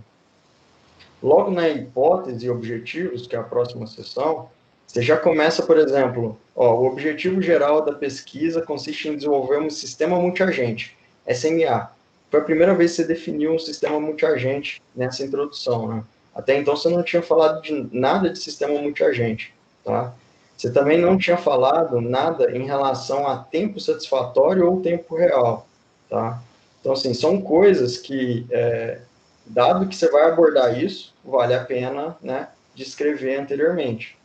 logo na hipótese e objetivos, que é a próxima sessão, você já começa, por exemplo, o objetivo geral da pesquisa consiste em desenvolver um sistema multiagente, SMA. Foi a primeira vez que você definiu um sistema multiagente nessa introdução, né? Até então você não tinha falado de nada de sistema multiagente, tá? Você também não tinha falado nada em relação a tempo satisfatório ou tempo real, tá? Então, assim, são coisas que, dado que você vai abordar isso, vale a pena, né, descrever anteriormente.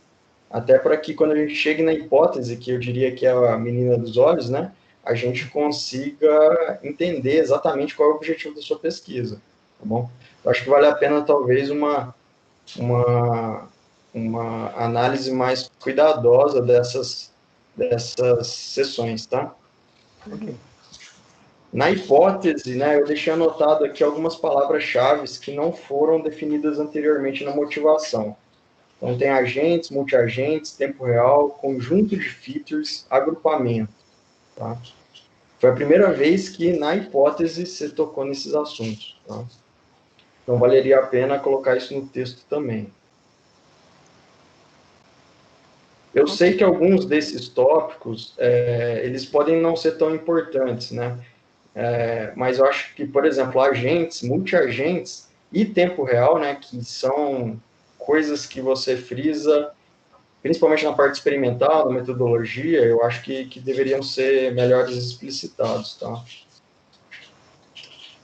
até para que quando a gente chegue na hipótese, que eu diria que é a menina dos olhos, né, a gente consiga entender exatamente qual é o objetivo da sua pesquisa, tá bom? Eu acho que vale a pena, talvez, uma, uma análise mais cuidadosa dessas sessões, tá? Ok. Na hipótese, né, eu deixei anotado aqui algumas palavras-chave que não foram definidas anteriormente na motivação. Então, tem agentes, multiagentes, tempo real, conjunto de features, agrupamento. Tá? Foi a primeira vez que, na hipótese, você tocou nesses assuntos. Tá? Então, valeria a pena colocar isso no texto também. Eu sei que alguns desses tópicos, eles podem não ser tão importantes, né? Mas eu acho que, por exemplo, agentes, multiagentes e tempo real, né, que são coisas que você frisa, principalmente na parte experimental, na metodologia, eu acho que deveriam ser melhores explicitados, tá?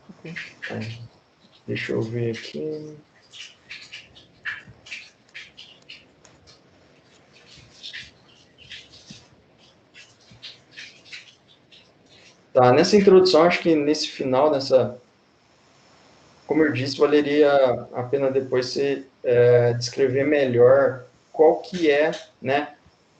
Ok. Deixa eu ver aqui. Tá, nessa introdução, acho que nesse final, como eu disse, valeria a pena depois você descrever melhor qual que é, né,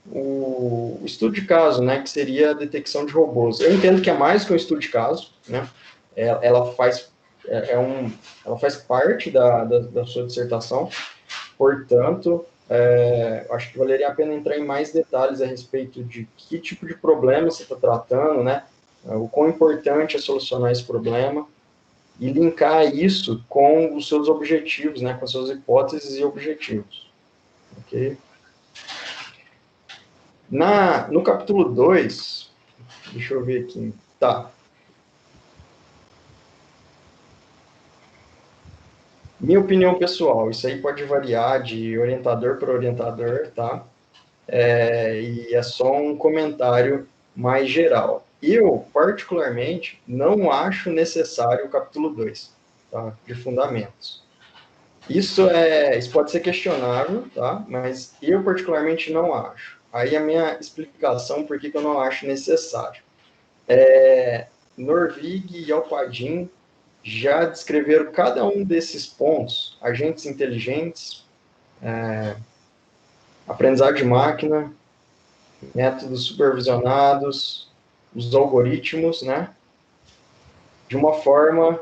o estudo de caso, né, que seria a detecção de robôs. Eu entendo que é mais que um estudo de caso, né, ela faz, ela faz parte da sua dissertação, portanto, acho que valeria a pena entrar em mais detalhes a respeito de que tipo de problema você está tratando, né, o quão importante é solucionar esse problema, e linkar isso com os seus objetivos, né, com as suas hipóteses e objetivos. Ok? No capítulo 2, deixa eu ver aqui. Tá. Minha opinião pessoal, isso aí pode variar de orientador para orientador, tá? E é só um comentário mais geral. Eu, particularmente, não acho necessário o capítulo 2, tá? De fundamentos. Isso pode ser questionável, tá? Mas eu particularmente não acho. Aí a minha explicação por que eu não acho necessário. Norvig e Alpadin já descreveram cada um desses pontos, agentes inteligentes, aprendizado de máquina, métodos supervisionados, os algoritmos, né? De uma forma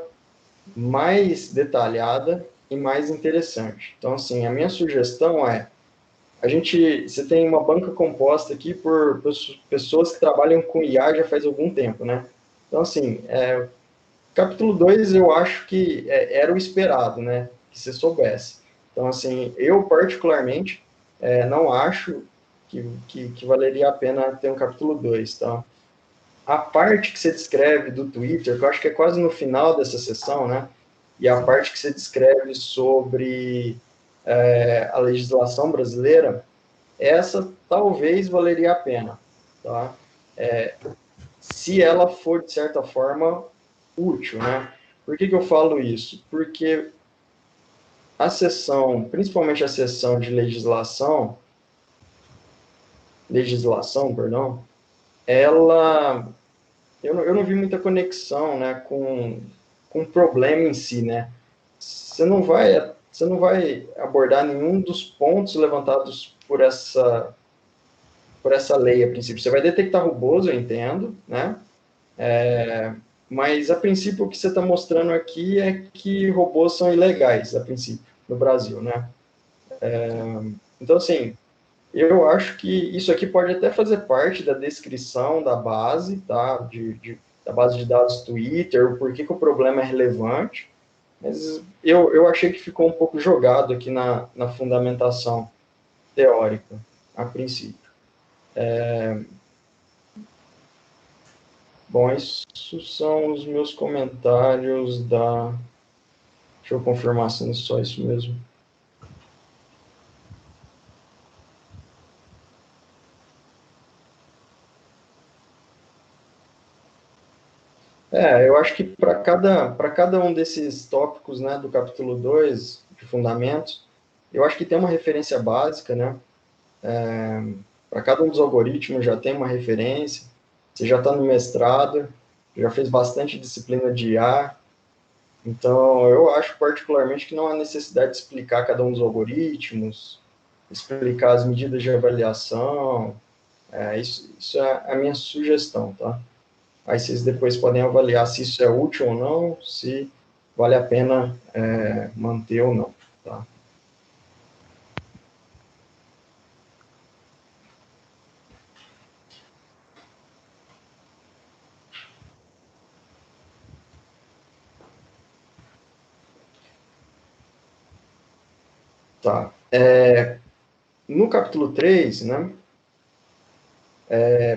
mais detalhada e mais interessante. Então, assim, a minha sugestão você tem uma banca composta aqui por pessoas que trabalham com IA já faz algum tempo, né? Então, assim, capítulo 2 eu acho que era o esperado, né? Que você soubesse. Então, assim, eu particularmente não acho que valeria a pena ter um capítulo 2, tá? A parte que você descreve do Twitter, que eu acho que é quase no final dessa sessão, né? E a parte que você descreve sobre a legislação brasileira, essa talvez valeria a pena, tá? Se ela for, de certa forma, útil, né? Por que eu falo isso? Porque a sessão, principalmente a sessão de legislação, perdão, ela, eu não vi muita conexão, né, com o problema em si, né? Você não vai abordar nenhum dos pontos levantados por essa lei, a princípio. Você vai detectar robôs, eu entendo, né? Mas, a princípio, o que você está mostrando aqui é que robôs são ilegais, a princípio, no Brasil, né? Então, assim, eu acho que isso aqui pode até fazer parte da descrição da base, tá? Da base de dados Twitter, o porquê que o problema é relevante, mas eu achei que ficou um pouco jogado aqui na fundamentação teórica, a princípio. Bom, esses são os meus comentários da... Deixa eu confirmar se não é só isso mesmo. Eu acho que para cada um desses tópicos, né, do capítulo 2 de fundamentos, eu acho que tem uma referência básica, né? para cada um dos algoritmos já tem uma referência, você já está no mestrado, já fez bastante disciplina de IA, então eu acho particularmente que não há necessidade de explicar cada um dos algoritmos, explicar as medidas de avaliação, isso é a minha sugestão, tá? Aí vocês depois podem avaliar se isso é útil ou não, se vale a pena manter ou não, tá? Tá. No capítulo 3, né,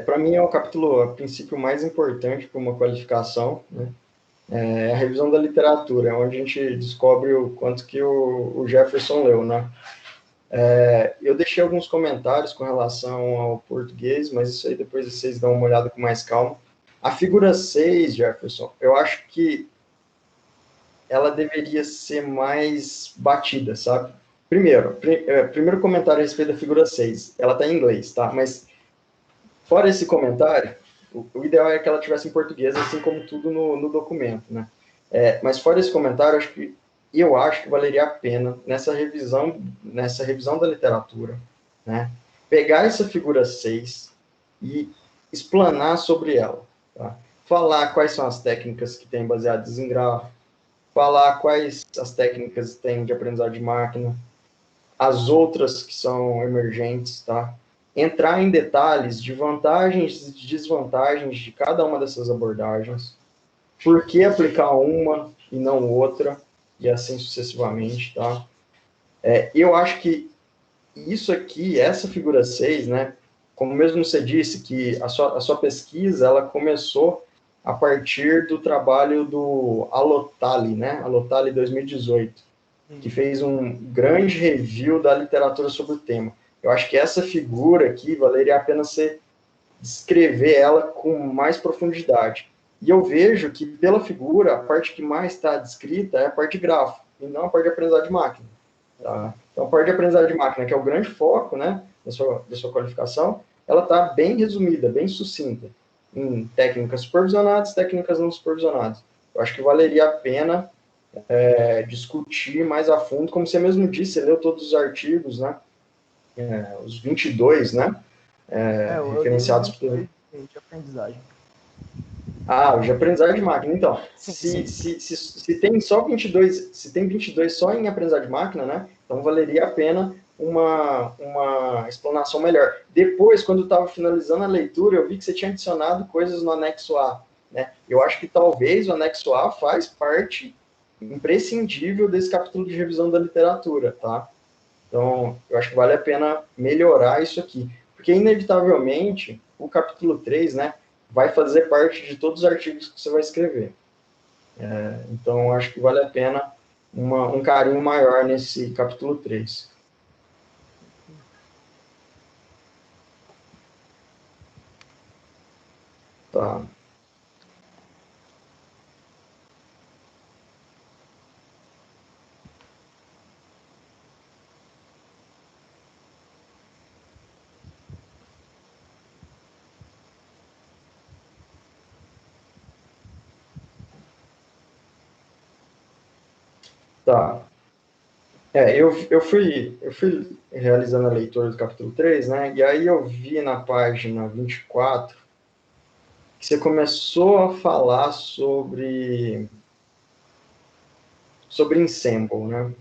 para mim é o capítulo, a princípio, mais importante para uma qualificação, né, é a revisão da literatura, onde a gente descobre o quanto que o Jefferson leu, né. Eu deixei alguns comentários com relação ao português, mas isso aí depois vocês dão uma olhada com mais calma. A figura 6, Jefferson, eu acho que ela deveria ser mais batida, sabe? Primeiro comentário a respeito da figura 6. Ela está em inglês, tá? Mas, fora esse comentário, o ideal é que ela tivesse em português, assim como tudo no documento, né? Mas, fora esse comentário, eu acho que valeria a pena, nessa revisão da literatura, né? Pegar essa figura 6 e explanar sobre ela, tá? Falar quais são as técnicas que tem baseadas em grafo, falar quais as técnicas tem de aprendizado de máquina, as outras que são emergentes, tá? Entrar em detalhes de vantagens e desvantagens de cada uma dessas abordagens, por que aplicar uma e não outra, e assim sucessivamente, tá? Eu acho que isso aqui, essa figura 6, né, como mesmo você disse, que a sua pesquisa, ela começou a partir do trabalho do Alotali, né, Alotali 2018, que fez um grande review da literatura sobre o tema. Eu acho que essa figura aqui valeria a pena você descrever ela com mais profundidade. E eu vejo que, pela figura, a parte que mais está descrita é a parte de grafo, e não a parte de aprendizado de máquina. Tá? Então, a parte de aprendizado de máquina, que é o grande foco, né, da sua qualificação, ela está bem resumida, bem sucinta, em técnicas supervisionadas, técnicas não supervisionadas. Eu acho que valeria a pena discutir mais a fundo, como você mesmo disse, você leu todos os artigos, né, os 22, né, Eu li os referenciados por... de aprendizagem. Ah, o de aprendizagem de máquina. Então, Sim. se tem só 22, se tem 22 só em aprendizagem de máquina, né? Então valeria a pena uma explanação melhor. Depois, quando eu estava finalizando a leitura, eu vi que você tinha adicionado coisas no anexo A, né? Eu acho que talvez o anexo A faz parte imprescindível desse capítulo de revisão da literatura, tá? Então, eu acho que vale a pena melhorar isso aqui. Porque, inevitavelmente, o capítulo 3, né, vai fazer parte de todos os artigos que você vai escrever. Então, acho que vale a pena um carinho maior nesse capítulo 3. Tá. Tá. Eu fui realizando a leitura do capítulo 3, né, e aí eu vi na página 24 que você começou a falar sobre ensemble, né?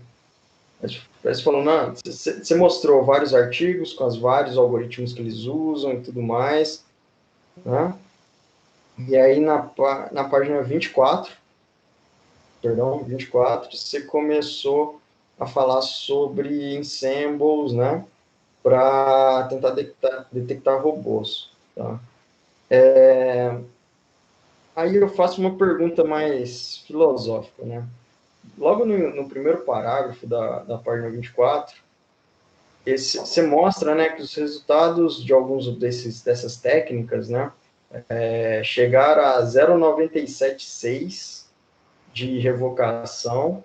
Você falou, não, você mostrou vários artigos com os vários algoritmos que eles usam e tudo mais, né? E aí na página 24, perdão, 24, você começou a falar sobre ensembles, né? Para tentar detectar robôs, tá? Aí eu faço uma pergunta mais filosófica, né? Logo no primeiro parágrafo da página 24, você mostra, né, que os resultados de alguns dessas técnicas, né, chegaram a 0,976 de revocação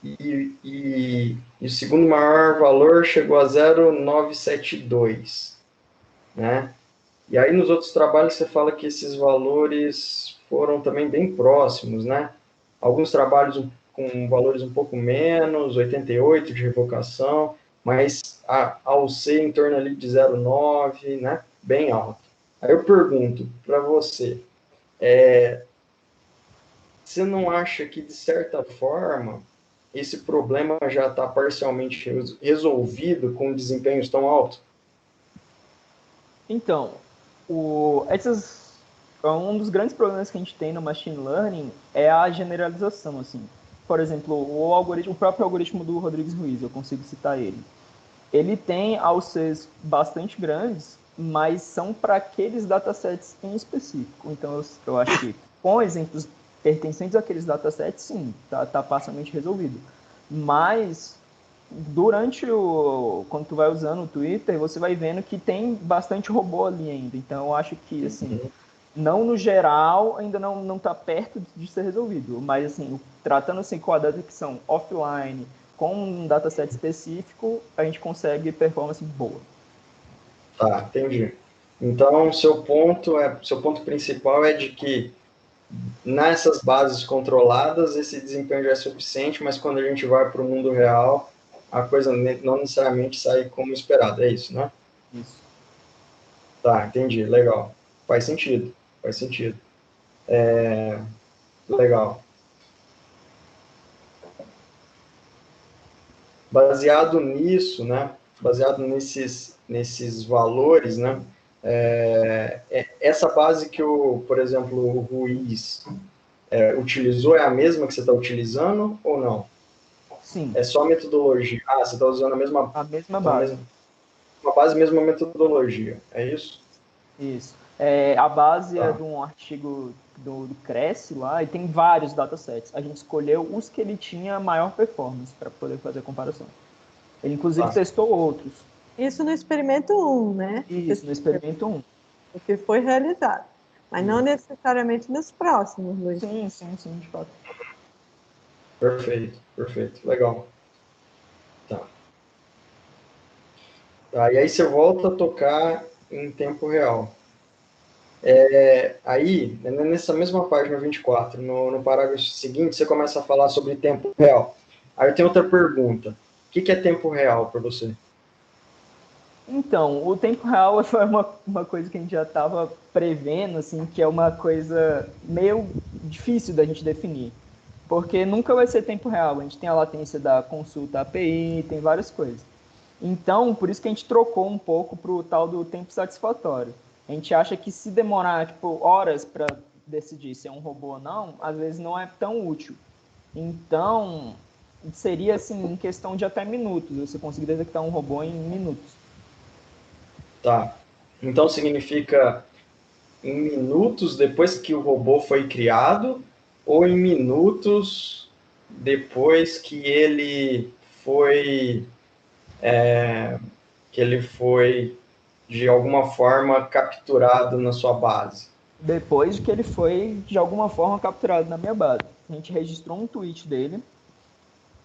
e o segundo maior valor chegou a 0,972, né? E aí nos outros trabalhos você fala que esses valores foram também bem próximos, né? Alguns trabalhos com valores um pouco menos, 88 de revocação, mas ao C em torno ali de 0,9, né? Bem alto. Aí eu pergunto para você, você não acha que, de certa forma, esse problema já está parcialmente resolvido com desempenhos tão altos? Então, um dos grandes problemas que a gente tem no machine learning é a generalização, assim. Por exemplo, o próprio algoritmo do Rodrigues Ruiz, eu consigo citar ele. Ele tem AUCs bastante grandes, mas são para aqueles datasets em específico. Então, eu acho que com exemplos pertencentes àqueles datasets, sim, tá parcialmente resolvido. Mas quando tu vai usando o Twitter, você vai vendo que tem bastante robô ali ainda. Então, eu acho que, assim, não no geral, ainda não está perto de ser resolvido. Mas, assim, tratando assim com a data que são offline, com um dataset específico, a gente consegue performance boa. Tá, entendi. Então, seu ponto principal é de que nessas bases controladas esse desempenho já é suficiente, mas quando a gente vai para o mundo real, a coisa não necessariamente sai como esperado. É isso, né? Isso. Tá, entendi. Legal. Faz sentido. Faz sentido. Legal. Baseado nisso, né? Baseado nesses valores, né? Essa base que por exemplo, o Ruiz utilizou é a mesma que você está utilizando ou não? Sim. É só a metodologia. Ah, você está usando a mesma base. Uma base, mesma metodologia. É isso? Isso. A base é de um artigo do Cresce lá, e tem vários datasets. A gente escolheu os que ele tinha maior performance para poder fazer a comparação. Ele, inclusive, testou outros. Isso no experimento 1, né? Isso, no experimento 1. O que foi realizado. Mas não necessariamente nos próximos, Luiz. Sim, de fato. Perfeito. Legal. Tá. E aí você volta a tocar em tempo real. Aí, nessa mesma página 24, no parágrafo seguinte, você começa a falar sobre tempo real. Aí eu tenho outra pergunta. O que é tempo real para você? Então, o tempo real foi uma coisa que a gente já estava prevendo, assim, que é uma coisa meio difícil da gente definir. Porque nunca vai ser tempo real. A gente tem a latência da consulta API, tem várias coisas. Então, por isso que a gente trocou um pouco para o tal do tempo satisfatório. A gente acha que se demorar, tipo, horas para decidir se é um robô ou não, às vezes não é tão útil. Então, seria, assim, em questão de até minutos. Você conseguir detectar um robô em minutos. Tá. Então significa em minutos depois que o robô foi criado ou em minutos depois que ele foi de alguma forma capturado na sua base? Depois que ele foi, de alguma forma, capturado na minha base. A gente registrou um tweet dele.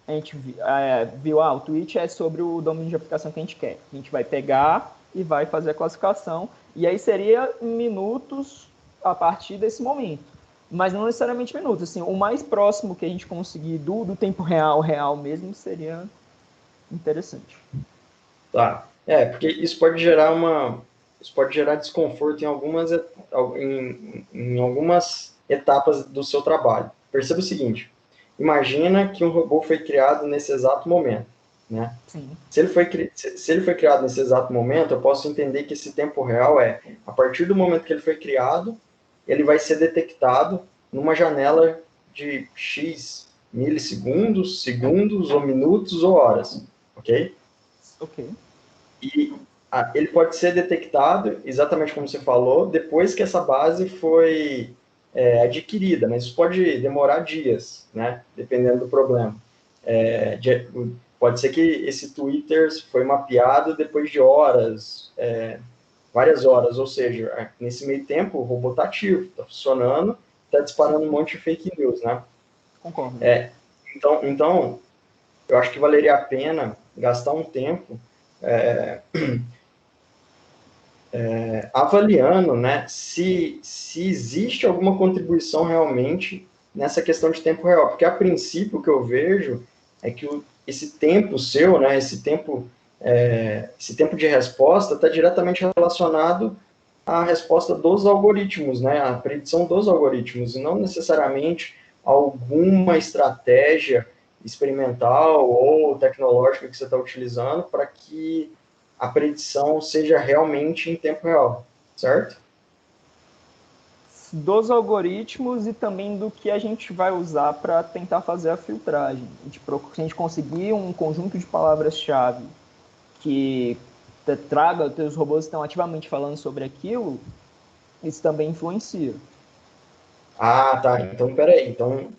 A gente viu, o tweet é sobre o domínio de aplicação que a gente quer. A gente vai pegar e vai fazer a classificação. E aí seria em minutos a partir desse momento. Mas não necessariamente minutos. Assim, o mais próximo que a gente conseguir do tempo real mesmo, seria interessante. Tá. Porque isso pode gerar desconforto em algumas etapas do seu trabalho. Perceba o seguinte: imagina que um robô foi criado nesse exato momento, né? Sim. Se ele foi criado nesse exato momento, eu posso entender que esse tempo real a partir do momento que ele foi criado, ele vai ser detectado numa janela de X milissegundos, segundos, ou minutos, ou horas, ok? Ok. E ele pode ser detectado, exatamente como você falou, depois que essa base foi adquirida, mas isso pode demorar dias, né? Dependendo do problema. Pode ser que esse Twitter foi mapeado depois de horas, várias horas, ou seja, nesse meio tempo o robô está ativo, está funcionando, está disparando um monte de fake news, né? Concordo. Então eu acho que valeria a pena gastar um tempo avaliando, né, se existe alguma contribuição realmente nessa questão de tempo real, porque a princípio o que eu vejo é que esse tempo seu, né, esse tempo de resposta está diretamente relacionado à resposta dos algoritmos, né, à predição dos algoritmos, e não necessariamente alguma estratégia experimental ou tecnológica que você está utilizando para que a predição seja realmente em tempo real, certo? Dos algoritmos e também do que a gente vai usar para tentar fazer a filtragem. Se a gente conseguir um conjunto de palavras-chave que traga, os robôs estão ativamente falando sobre aquilo, isso também influencia. Ah, tá. Então, peraí. Então,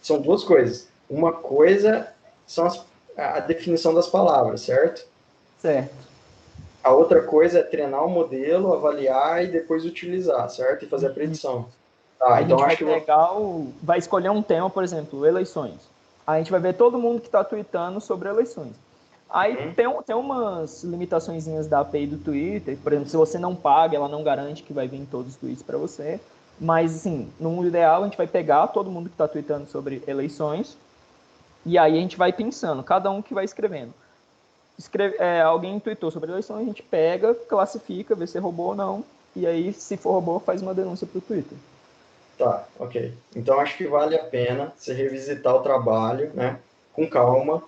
são duas coisas. Uma coisa são a definição das palavras, certo? Certo. A outra coisa é treinar o modelo, avaliar e depois utilizar, certo? E fazer a predição. Tá, A então gente vai acho que pegar vai escolher um tema, por exemplo, eleições. A gente vai ver todo mundo que está tweetando sobre eleições. Aí tem umas limitaçõezinhas da API do Twitter, por exemplo, se você não paga, ela não garante que vai vir em todos os tweets para você. Mas, assim, no mundo ideal, a gente vai pegar todo mundo que está tweetando sobre eleições e aí a gente vai pensando, cada um que vai escrevendo. Alguém tweetou sobre eleições, a gente pega, classifica, vê se é robô ou não, e aí, se for robô, faz uma denúncia para o Twitter. Tá, ok. Então acho que vale a pena você revisitar o trabalho, né, com calma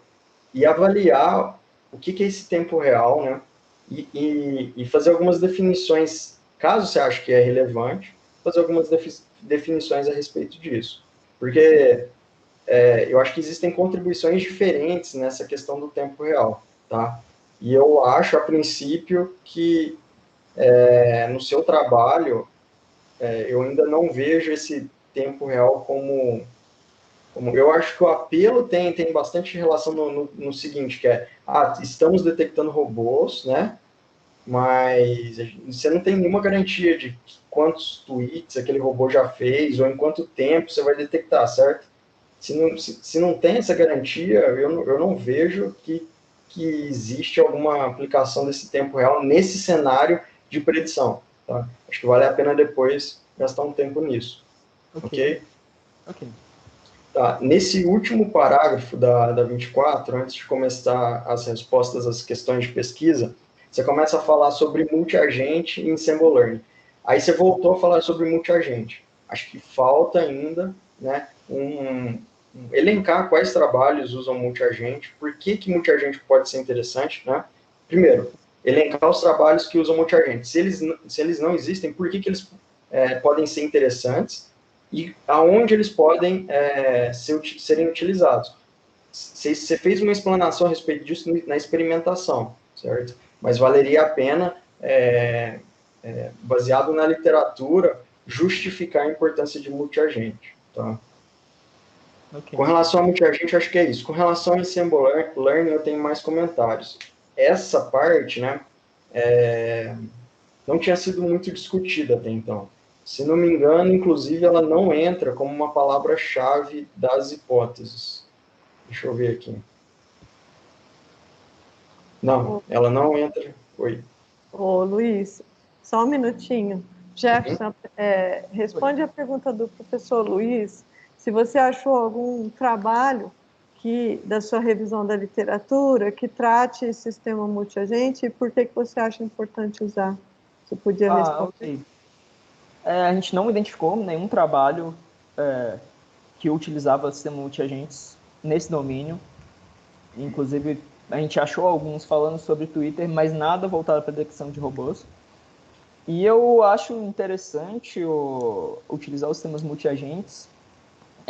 e avaliar o que é esse tempo real, né, e fazer algumas definições, caso você ache que é relevante, fazer algumas definições a respeito disso. Porque eu acho que existem contribuições diferentes nessa questão do tempo real, tá? E eu acho, a princípio, que no seu trabalho, eu ainda não vejo esse tempo real como eu acho que o apelo tem bastante relação no seguinte, que é, estamos detectando robôs, né? Mas você não tem nenhuma garantia de quantos tweets aquele robô já fez ou em quanto tempo você vai detectar, certo? Se não tem essa garantia, eu não vejo que existe alguma aplicação desse tempo real nesse cenário de predição. Tá? Acho que vale a pena depois gastar um tempo nisso. Ok? Ok. Tá. Nesse último parágrafo da 24, antes de começar as respostas às questões de pesquisa, você começa a falar sobre multiagente em Ensemble Learning. Aí você voltou a falar sobre multiagente. Acho que falta ainda, né, elencar quais trabalhos usam multiagente, por que multiagente pode ser interessante, né? Primeiro, elencar os trabalhos que usam multiagente. Se eles não existem, por que eles podem ser interessantes e aonde eles podem serem utilizados. Você fez uma explanação a respeito disso na experimentação, certo? Mas valeria a pena, baseado na literatura, justificar a importância de multiagente, tá? Okay. Com relação a multiagente, acho que é isso. Com relação a Ensemble Learning, eu tenho mais comentários. Essa parte, né, não tinha sido muito discutida até então. Se não me engano, inclusive, ela não entra como uma palavra-chave das hipóteses. Deixa eu ver aqui. Não, ela não entra. Oi. Ô, Luiz, só um minutinho. Jefferson, responde a pergunta do professor Luiz, se você achou algum trabalho da sua revisão da literatura que trate sistema multiagente e por que você acha importante usar? Você podia responder? Ok. A gente não identificou nenhum trabalho que utilizava sistema multiagentes nesse domínio. Inclusive, a gente achou alguns falando sobre Twitter, mas nada voltado para a detecção de robôs. E eu acho interessante utilizar os sistemas multiagentes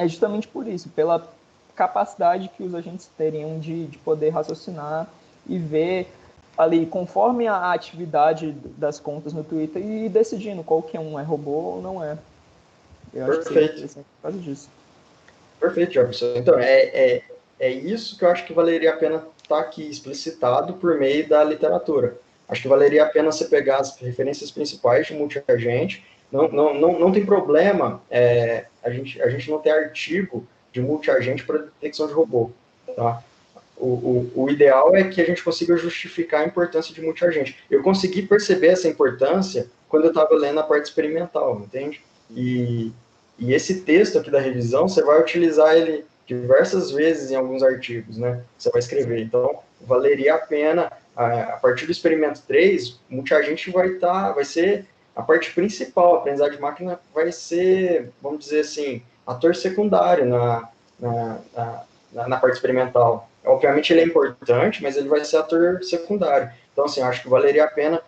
justamente por isso, pela capacidade que os agentes teriam de poder raciocinar e ver ali, conforme a atividade das contas no Twitter e decidindo qual que é robô ou não é. Eu acho que seria interessante por causa disso. Perfeito, Jefferson. Então, é isso que eu acho que valeria a pena estar aqui explicitado por meio da literatura. Acho que valeria a pena você pegar as referências principais de multiagente. Não tem problema a gente não ter artigo de multiagente para detecção de robô. Tá? o ideal é que a gente consiga justificar a importância de multiagente. Eu consegui perceber essa importância quando eu estava lendo a parte experimental, entende? E esse texto aqui da revisão, você vai utilizar ele diversas vezes em alguns artigos, né? Você vai escrever. Então, valeria a pena, a partir do experimento 3, multiagente vai ser a parte principal. A aprendizagem de máquina vai ser, vamos dizer assim, ator secundário na parte experimental. Obviamente ele é importante, mas ele vai ser ator secundário. Então, assim, acho que valeria a pena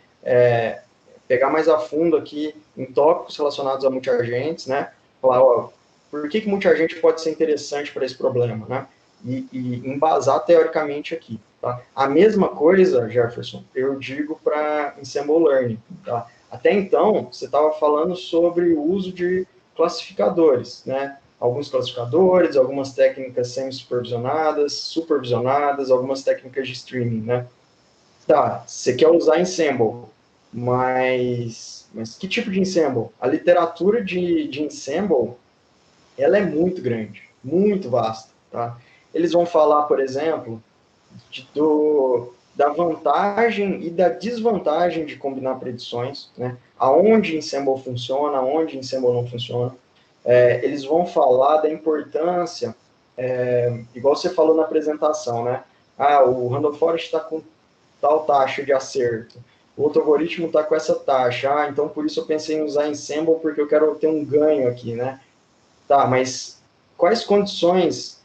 pegar mais a fundo aqui em tópicos relacionados a multiagentes, né? Falar, ó, por que multiagente pode ser interessante para esse problema, né? E embasar teoricamente aqui, tá? A mesma coisa, Jefferson, eu digo para Ensemble Learning, tá? Até então, você estava falando sobre o uso de classificadores, né? Alguns classificadores, algumas técnicas semi-supervisionadas, supervisionadas, algumas técnicas de streaming, né? Tá, você quer usar Ensemble, mas que tipo de Ensemble? A literatura de Ensemble, ela é muito grande, muito vasta, tá? Eles vão falar, por exemplo, da vantagem e da desvantagem de combinar predições, né? Aonde Ensemble funciona, aonde Ensemble não funciona. Eles vão falar da importância, igual você falou na apresentação, né? Ah, o Random Forest está com tal taxa de acerto. O outro algoritmo está com essa taxa. Ah, então por isso eu pensei em usar Ensemble porque eu quero ter um ganho aqui, né? Tá, mas quais condições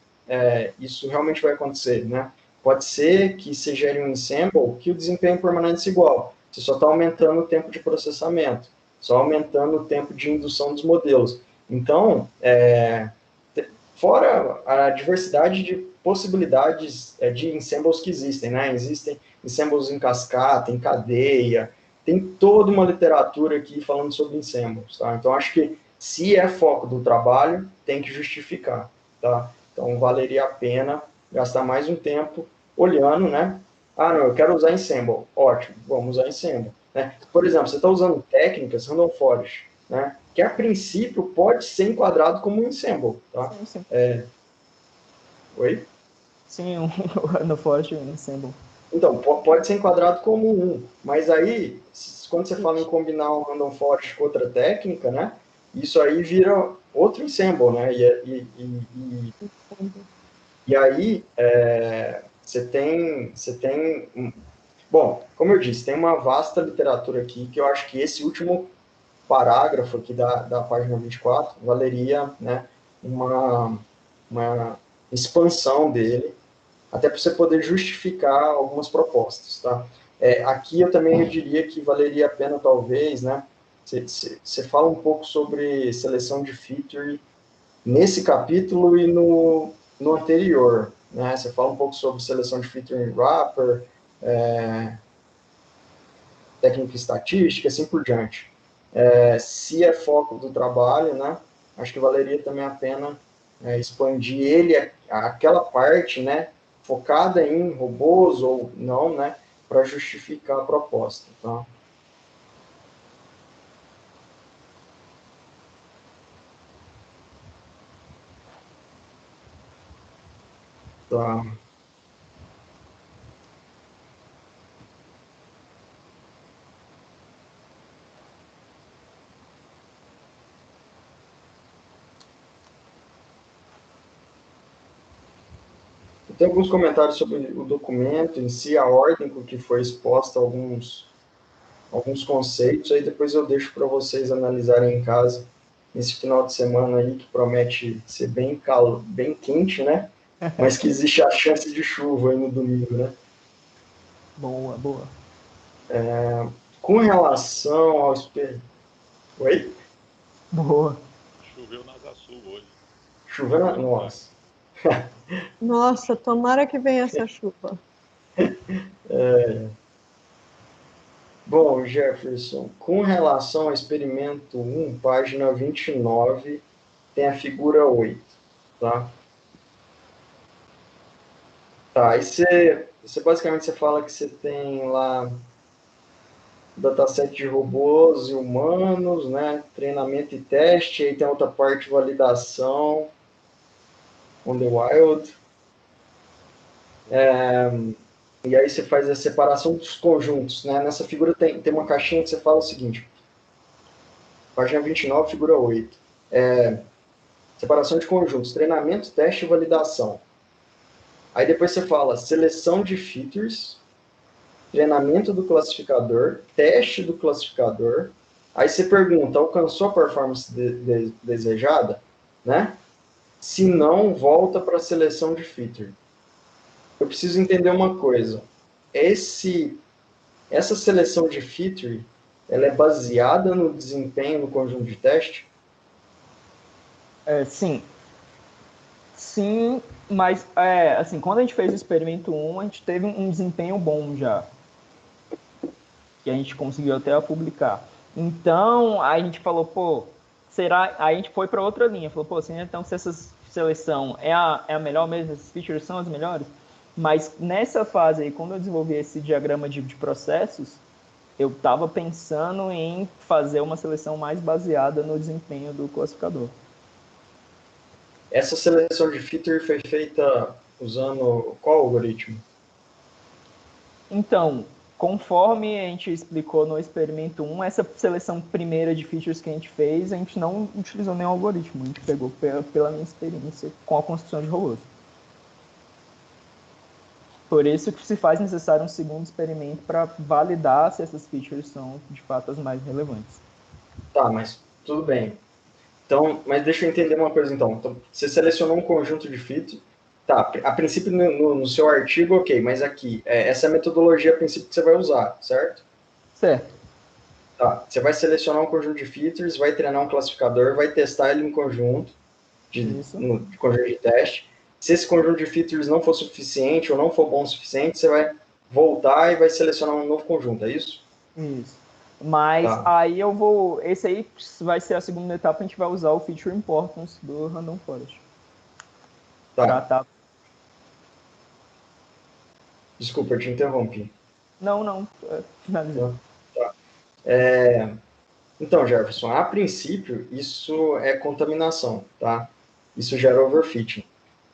isso realmente vai acontecer, né? Pode ser que você gere um ensemble que o desempenho permanece igual. Você só está aumentando o tempo de processamento, só aumentando o tempo de indução dos modelos. Então, fora a diversidade de possibilidades de ensembles que existem, né? Existem ensembles em cascata, em cadeia, tem toda uma literatura aqui falando sobre ensembles, tá? Então, acho que se é foco do trabalho, tem que justificar, tá? Então, valeria a pena gastar mais um tempo olhando, né? Ah, não, eu quero usar ensemble. Ótimo, vamos usar ensemble, né? Por exemplo, você está usando técnicas Random Forest, né? Que a princípio pode ser enquadrado como um ensemble, tá? Sim, sim. Oi? Sim, o Random Forest Ensemble. Então, pode ser enquadrado como um, mas aí, quando você fala em combinar um Random Forest com outra técnica, né? Isso aí vira outro ensemble, né? E aí, você tem bom, como eu disse, tem uma vasta literatura aqui que eu acho que esse último parágrafo aqui da página 24 valeria, né, uma expansão dele, até para você poder justificar algumas propostas, tá? Aqui eu diria que valeria a pena, talvez, né, você fala um pouco sobre seleção de feature nesse capítulo e no anterior, né? Você fala um pouco sobre seleção de feature em wrapper, técnica estatística, assim por diante. Se é foco do trabalho, né? Acho que valeria também a pena expandir ele, aquela parte, né? Focada em robôs ou não, né? Para justificar a proposta, tá? Tá. Tem alguns comentários sobre o documento em si, a ordem com que foi exposta alguns conceitos, aí depois eu deixo para vocês analisarem em casa nesse final de semana aí, que promete ser bem quente, né? Mas que existe a chance de chuva aí no domingo, né? Boa, boa. Com relação ao Oi? Boa. Choveu na Agaçu hoje. Choveu na... Nossa. Nossa, tomara que venha essa chuva. Bom, Jefferson, com relação ao experimento 1, página 29, tem a figura 8, tá? Tá, aí você basicamente você fala que você tem lá dataset de robôs e humanos, né? Treinamento e teste, aí tem outra parte de validação on the wild. E aí você faz a separação dos conjuntos, né? Nessa figura tem uma caixinha que você fala o seguinte, página 29, figura 8. Separação de conjuntos, treinamento, teste e validação. Aí depois você fala seleção de features, treinamento do classificador, teste do classificador. Aí você pergunta, alcançou a performance desejada? Né? Se não, volta para a seleção de feature. Eu preciso entender uma coisa. Essa seleção de feature, ela é baseada no desempenho no conjunto de teste? Sim. Sim, mas assim, quando a gente fez o experimento 1, a gente teve um desempenho bom já, que a gente conseguiu até publicar. Então, a gente falou, pô, será... Aí a gente foi para outra linha, falou, pô, então se essa seleção é a melhor mesmo, essas features são as melhores, mas nessa fase aí, quando eu desenvolvi esse diagrama de processos, eu estava pensando em fazer uma seleção mais baseada no desempenho do classificador. Essa seleção de feature foi feita usando qual algoritmo? Então, conforme a gente explicou no experimento 1, essa seleção primeira de features que a gente fez, a gente não utilizou nenhum algoritmo, a gente pegou pela minha experiência com a construção de robôs. Por isso que se faz necessário um segundo experimento para validar se essas features são, de fato, as mais relevantes. Tá, mas tudo bem. Então, mas deixa eu entender uma coisa então. Então você selecionou um conjunto de features. Tá, a princípio no seu artigo, ok, mas aqui, essa é a metodologia a princípio que você vai usar, certo? Certo. Tá, você vai selecionar um conjunto de features, vai treinar um classificador, vai testar ele em conjunto, de conjunto de teste. Se esse conjunto de features não for suficiente ou não for bom o suficiente, você vai voltar e vai selecionar um novo conjunto, é isso? Isso. Mas aí eu vou... Esse aí vai ser a segunda etapa, a gente vai usar o Feature Importance do Random Forest. Tá. Desculpa, eu te interrompi. Não. Finalizando. Tá. Então, Jefferson, a princípio, isso é contaminação, tá? Isso gera overfitting.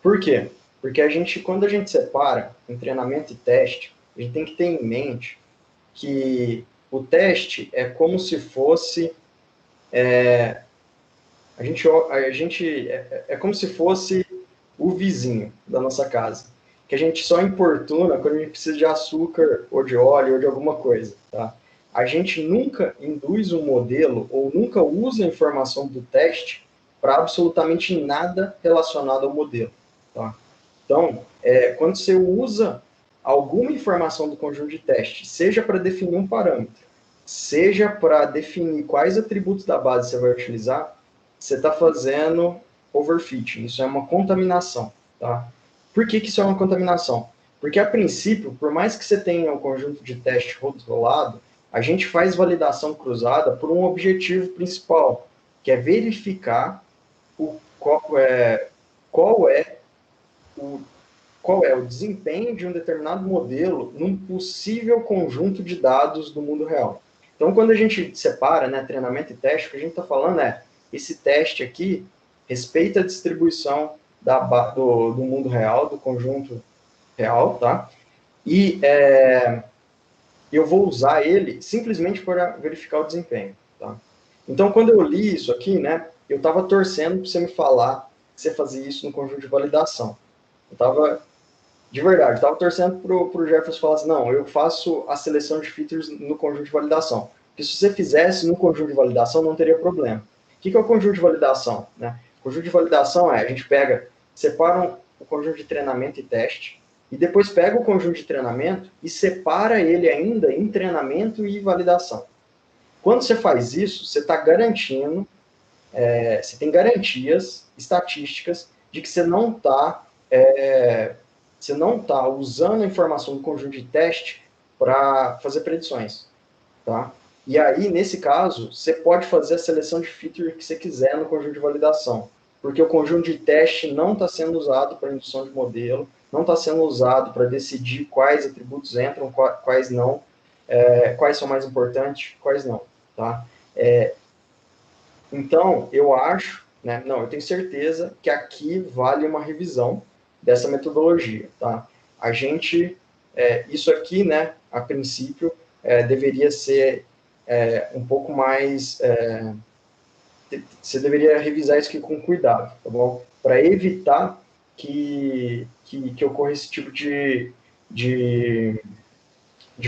Por quê? Porque quando a gente separa em treinamento e teste, a gente tem que ter em mente que o teste é como se fosse é como se fosse o vizinho da nossa casa, que a gente só importuna quando a gente precisa de açúcar ou de óleo ou de alguma coisa, tá? A gente nunca induz um modelo ou nunca usa a informação do teste para absolutamente nada relacionado ao modelo, tá? Então, quando você usa alguma informação do conjunto de teste, seja para definir um parâmetro, seja para definir quais atributos da base você vai utilizar, você está fazendo overfitting. Isso é uma contaminação, tá? Por que isso é uma contaminação? Porque, a princípio, por mais que você tenha um conjunto de teste rolado, a gente faz validação cruzada por um objetivo principal, que é verificar qual é o desempenho de um determinado modelo num possível conjunto de dados do mundo real. Então, quando a gente separa, né, treinamento e teste, o que a gente está falando é, esse teste aqui respeita a distribuição do mundo real, do conjunto real, tá? E eu vou usar ele simplesmente para verificar o desempenho, tá? Então, quando eu li isso aqui, né, eu estava torcendo para você me falar que você fazia isso no conjunto de validação. Eu estava, de verdade, estava torcendo para o Jefferson falar assim, não, eu faço a seleção de features no conjunto de validação. Porque se você fizesse no conjunto de validação, não teria problema. O que é o conjunto de validação? Né? O conjunto de validação a gente separa o conjunto de treinamento e teste, e depois pega o conjunto de treinamento e separa ele ainda em treinamento e validação. Quando você faz isso, você está garantindo, você tem garantias estatísticas de que você não está usando a informação do conjunto de teste para fazer predições, tá? E aí, nesse caso, você pode fazer a seleção de feature que você quiser no conjunto de validação, porque o conjunto de teste não está sendo usado para indução de modelo, não está sendo usado para decidir quais atributos entram, quais não, quais são mais importantes, quais não, tá? Então, eu acho, eu tenho certeza que aqui vale uma revisão dessa metodologia, tá? a gente, isso aqui, né, a princípio, deveria ser um pouco mais, você deveria revisar isso aqui com cuidado, tá bom? Para evitar que ocorra esse tipo de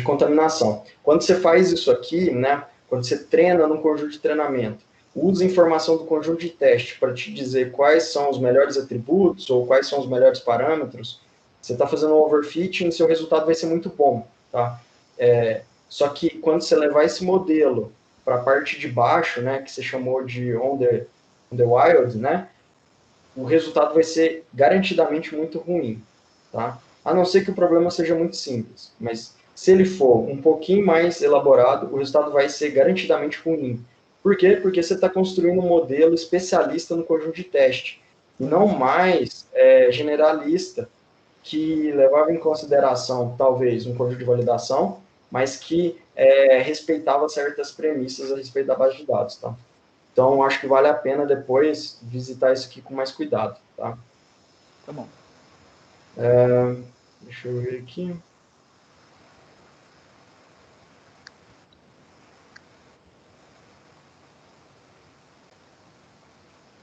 contaminação. Quando você faz isso aqui, né, quando você treina num conjunto de treinamento, usa informação do conjunto de teste para te dizer quais são os melhores atributos ou quais são os melhores parâmetros, você está fazendo um overfitting e seu resultado vai ser muito bom, tá? Só que quando você levar esse modelo para a parte de baixo, né, que você chamou de on the wild, né, o resultado vai ser garantidamente muito ruim, tá? A não ser que o problema seja muito simples, mas se ele for um pouquinho mais elaborado, o resultado vai ser garantidamente ruim. Por quê? Porque você está construindo um modelo especialista no conjunto de teste, e não mais generalista, que levava em consideração, talvez, um conjunto de validação, mas que respeitava certas premissas a respeito da base de dados, tá? Então, acho que vale a pena depois visitar isso aqui com mais cuidado, tá? Tá bom. Deixa eu ver aqui.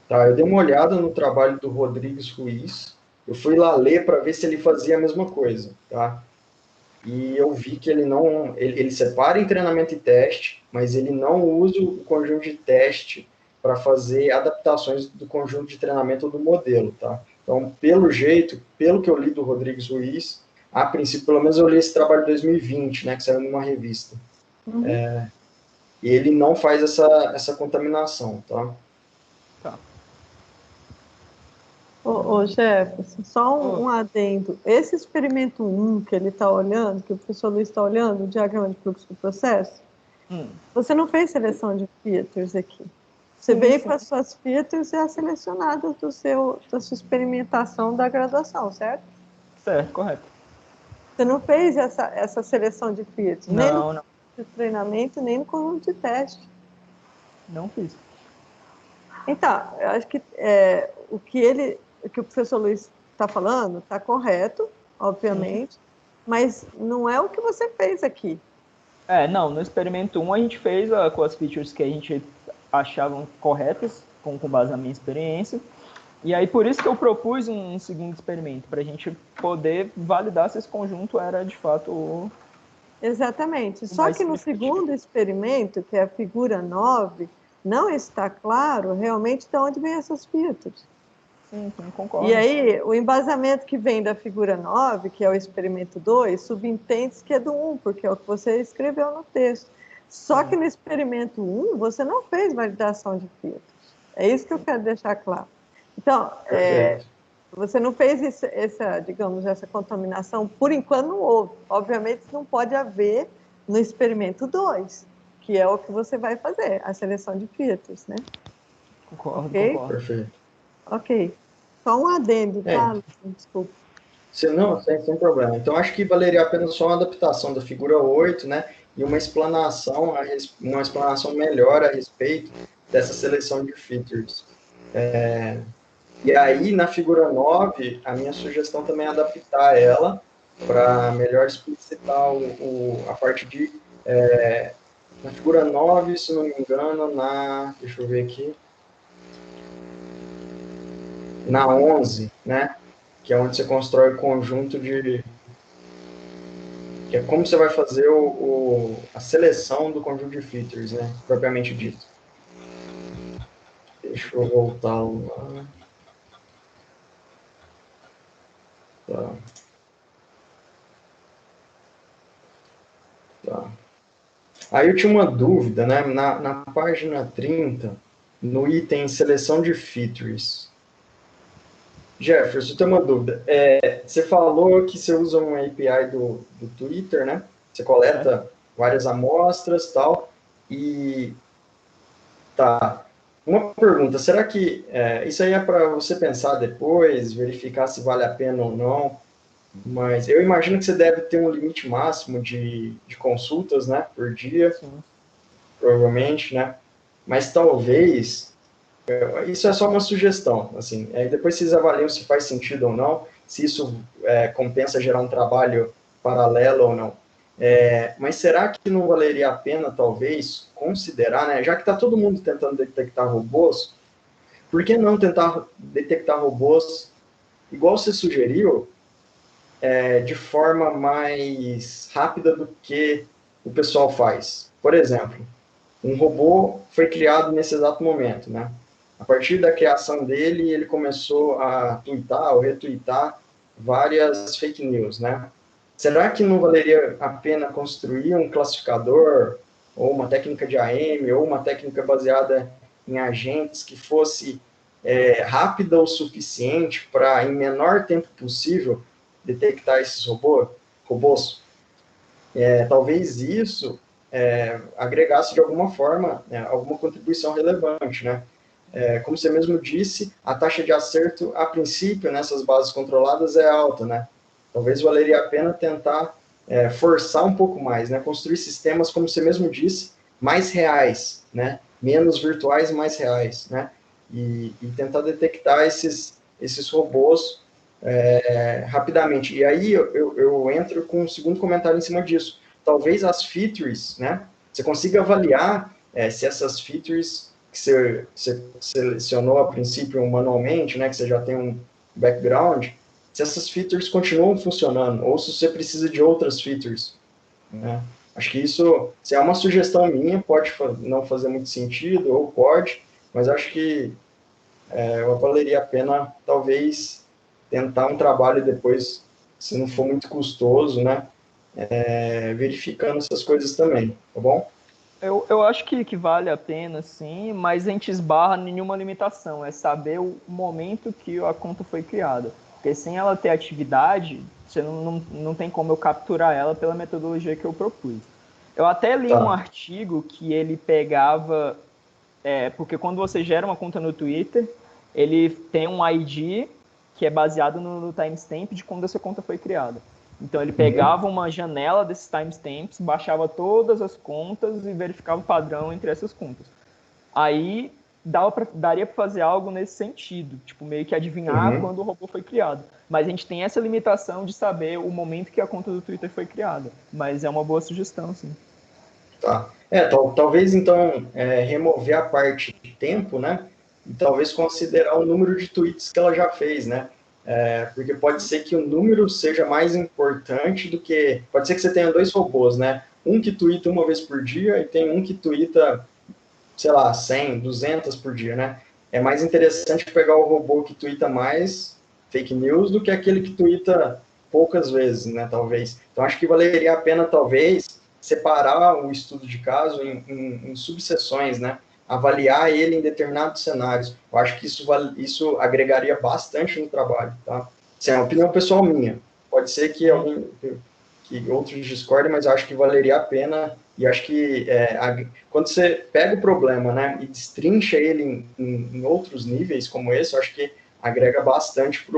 Tá, eu dei uma olhada no trabalho do Rodrigues Ruiz. Eu fui lá ler para ver se ele fazia a mesma coisa, tá? E eu vi que ele não, ele separa em treinamento e teste, mas ele não usa o conjunto de teste para fazer adaptações do conjunto de treinamento do modelo, tá? Então, pelo jeito, pelo que eu li do Rodrigues Ruiz, a princípio, pelo menos eu li esse trabalho de 2020, né, que saiu numa revista. E ele não faz essa contaminação, tá? Tá. Ô Jefferson, só um adendo. Esse experimento 1 que ele está olhando, que o professor Luiz está olhando, o diagrama de fluxo do processo, você não fez seleção de filters aqui. Você veio com as suas filters e as selecionadas da sua experimentação da graduação, certo? Certo, correto. Você não fez essa seleção de filters, nem no Não. de treinamento, nem no conjunto de teste. Não fiz. Então, eu acho que o que o professor Luiz está falando está correto, obviamente, mas não é o que você fez aqui. Não, no experimento 1 a gente fez com as features que a gente achavam corretas, com base na minha experiência, e aí por isso que eu propus um segundo experimento, para a gente poder validar se esse conjunto era de fato Exatamente. Só que no segundo experimento, que é a figura 9, não está claro realmente de onde vem essas filters. Sim, concordo. E aí, o embasamento que vem da figura 9, que é o experimento 2, subentende-se que é do 1, porque é o que você escreveu no texto. Só que no experimento 1, você não fez validação de filtros. É isso que eu quero deixar claro. Então, você não fez essa contaminação, por enquanto não houve. Obviamente, não pode haver no experimento 2, que é o que você vai fazer, a seleção de filtros, né? Concordo. Perfeito. Ok. Só um adendo, tá? Desculpa. Não, sem problema. Então, acho que valeria a pena só uma adaptação da figura 8, né? E uma explanação melhor a respeito dessa seleção de features. E aí, na figura 9, a minha sugestão também é adaptar ela para melhor explicitar a parte de... na figura 9, se não me engano, deixa eu ver aqui. Na 11, né? Que é onde você constrói o conjunto de... que é como você vai fazer a seleção do conjunto de features, né? Propriamente dito. Deixa eu voltar lá. Tá. Aí eu tinha uma dúvida, né? Na página 30, no item seleção de features. Jefferson, eu tenho uma dúvida. Você falou que você usa uma API do Twitter, né? Você coleta várias amostras e tal. E tá. Uma pergunta, será que isso aí é para você pensar depois, verificar se vale a pena ou não? Mas eu imagino que você deve ter um limite máximo de consultas, né, por dia, provavelmente, né? Mas talvez, isso é só uma sugestão, assim, aí depois vocês avaliam se faz sentido ou não. se isso compensa gerar um trabalho paralelo ou não. Mas será que não valeria a pena, talvez, considerar, né, já que está todo mundo tentando detectar robôs, por que não tentar detectar robôs, igual você sugeriu, de forma mais rápida do que o pessoal faz? Por exemplo, um robô foi criado nesse exato momento, né? A partir da criação dele, ele começou a tweetar ou retweetar várias fake news, né? Será que não valeria a pena construir um classificador, ou uma técnica de AM, ou uma técnica baseada em agentes que fosse rápida o suficiente para, em menor tempo possível, detectar esses robôs? Talvez isso agregasse de alguma forma, né, alguma contribuição relevante, né? Como você mesmo disse, a taxa de acerto, a princípio, nessas bases controladas é alta, né? Talvez valeria a pena tentar forçar um pouco mais, né? Construir sistemas, como você mesmo disse, mais reais, né? Menos virtuais e mais reais, né? E tentar detectar esses robôs rapidamente. E aí eu entro com um segundo comentário em cima disso. Talvez as features, né? Você consiga avaliar se essas features que você selecionou a princípio manualmente, né? Que você já tem um background, se essas features continuam funcionando, ou se você precisa de outras features, né? Acho que isso, se é uma sugestão minha, pode não fazer muito sentido, ou pode, mas acho que valeria a pena, talvez, tentar um trabalho depois, se não for muito custoso, né? Verificando essas coisas também, tá bom? Eu acho que vale a pena, sim, mas a gente esbarra em nenhuma limitação. É saber o momento que a conta foi criada. Porque sem ela ter atividade, você não tem como eu capturar ela pela metodologia que eu propus. Eu até li um Tá. artigo que ele pegava... porque quando você gera uma conta no Twitter, ele tem um ID que é baseado no timestamp de quando essa conta foi criada. Então ele pegava uma janela desses timestamps, baixava todas as contas e verificava o padrão entre essas contas. Aí daria para fazer algo nesse sentido, tipo meio que adivinhar quando o robô foi criado. Mas a gente tem essa limitação de saber o momento que a conta do Twitter foi criada. Mas é uma boa sugestão, sim. Tá. Talvez, então, remover a parte de tempo, né? E talvez considerar o número de tweets que ela já fez, né? Porque pode ser que o número seja mais importante do que... Pode ser que você tenha dois robôs, né? Um que tweeta uma vez por dia e tem um que tweeta, sei lá, 100, 200 por dia, né? É mais interessante pegar o robô que tweeta mais fake news do que aquele que tweeta poucas vezes, né? Talvez. Então, acho que valeria a pena, talvez, separar o estudo de caso em subseções, né? Avaliar ele em determinados cenários. Eu acho que isso agregaria bastante no trabalho, tá? Isso é uma opinião pessoal minha. Pode ser que outros discordem, mas eu acho que valeria a pena, e acho que quando você pega o problema, né, e destrincha ele em outros níveis como esse, eu acho que agrega bastante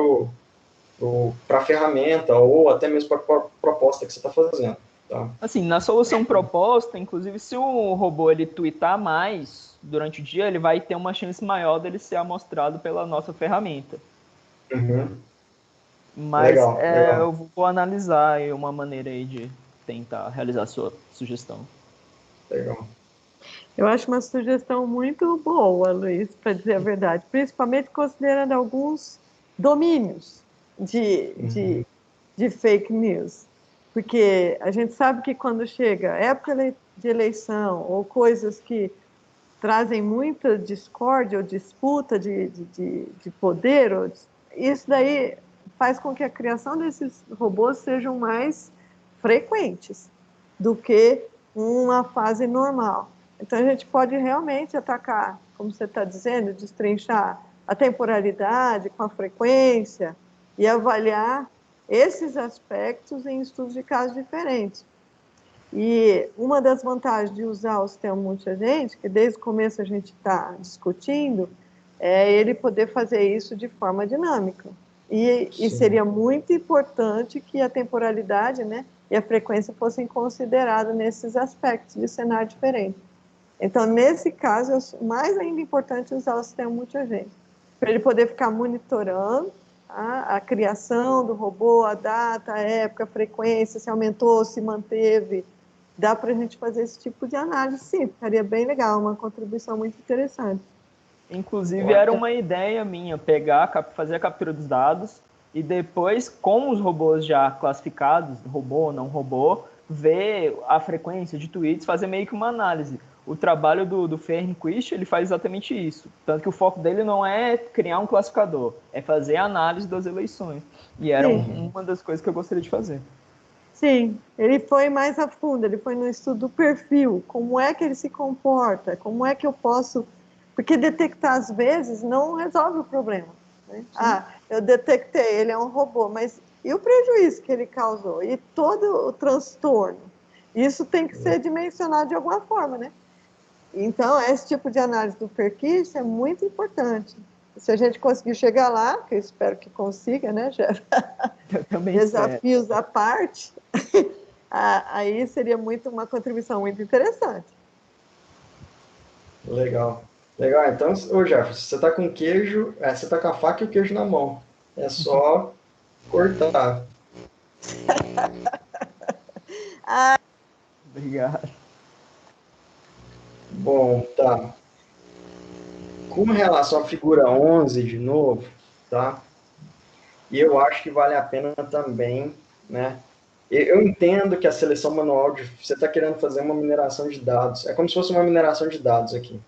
para a ferramenta, ou até mesmo para a proposta que você está fazendo. Tá? Assim, na solução proposta, inclusive, se o robô ele tweetar mais durante o dia, ele vai ter uma chance maior dele ser amostrado pela nossa ferramenta. Uhum. Mas Legal, legal. eu vou analisar aí uma maneira aí de tentar realizar a sua sugestão. Legal. Eu acho uma sugestão muito boa, Luiz, para dizer a verdade, principalmente considerando alguns domínios de, Uhum. de, de fake news. Porque a gente sabe que quando chega época de eleição ou coisas que trazem muita discórdia ou disputa de poder, isso daí faz com que a criação desses robôs sejam mais frequentes do que uma fase normal. Então a gente pode realmente atacar, como você está dizendo, destrinchar a temporalidade com a frequência e avaliar esses aspectos em estudos de casos diferentes. E uma das vantagens de usar o sistema multiagente, que desde o começo a gente está discutindo, é ele poder fazer isso de forma dinâmica. E Sim. seria muito importante que a temporalidade, né, e a frequência fossem consideradas nesses aspectos de cenário diferente. Então, nesse caso, é mais ainda importante usar o sistema multiagente, para ele poder ficar monitorando a criação do robô, a data, a época, a frequência, se aumentou, se manteve. Dá para a gente fazer esse tipo de análise, sim, ficaria bem legal, uma contribuição muito interessante. Inclusive, era uma ideia minha fazer a captura dos dados e depois, com os robôs já classificados, robô ou não robô, ver a frequência de tweets, fazer meio que uma análise. O trabalho do Fernquist, ele faz exatamente isso. Tanto que o foco dele não é criar um classificador, é fazer a análise das eleições. E era uma das coisas que eu gostaria de fazer. Sim, ele foi mais a fundo, ele foi no estudo do perfil, como é que ele se comporta, como é que eu posso... Porque detectar, às vezes, não resolve o problema. Né? Eu detectei, ele é um robô, mas e o prejuízo que ele causou? E todo o transtorno? Isso tem que ser dimensionado de alguma forma, né? Então, esse tipo de análise do Fernquist é muito importante. Se a gente conseguir chegar lá, que eu espero que consiga, né, Jeff? Eu também Desafios espero. à parte, aí seria uma contribuição muito interessante. Legal. Legal, então, ô Jefferson, você está com queijo, você está com a faca e o queijo na mão. É só cortar. Obrigado. Bom, tá. Com relação à figura 11, de novo, tá? E eu acho que vale a pena também, né? Eu entendo que a seleção manual, você está querendo fazer uma mineração de dados, é como se fosse uma mineração de dados aqui.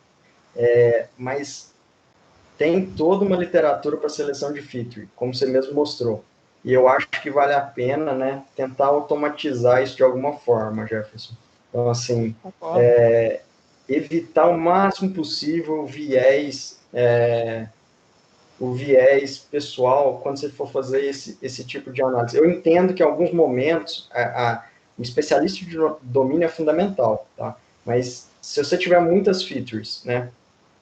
Mas tem toda uma literatura para seleção de feature, como você mesmo mostrou. E eu acho que vale a pena, né, tentar automatizar isso de alguma forma, Jefferson. Então, assim, evitar o máximo possível o viés pessoal quando você for fazer esse tipo de análise. Eu entendo que em alguns momentos o especialista de domínio é fundamental, tá? Mas se você tiver muitas features, né?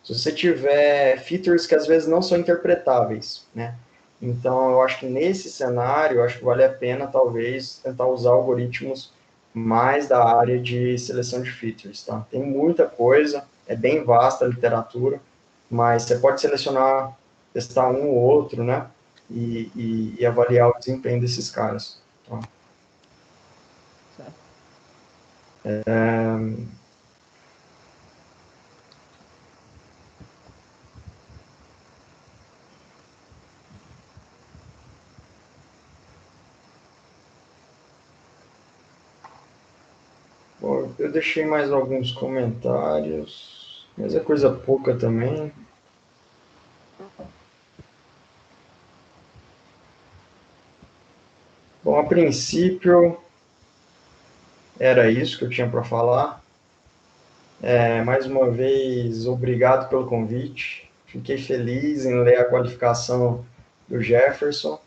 Se você tiver features que às vezes não são interpretáveis, né? Então, eu acho que nesse cenário, eu acho que vale a pena, talvez, tentar usar algoritmos mais da área de seleção de features, tá? Tem muita coisa, é bem vasta a literatura, mas você pode selecionar, testar um ou outro, né? E avaliar o desempenho desses caras. Tá? Bom, eu deixei mais alguns comentários, mas é coisa pouca também. Bom, a princípio, era isso que eu tinha para falar. Mais uma vez, obrigado pelo convite. Fiquei feliz em ler a qualificação do Jefferson.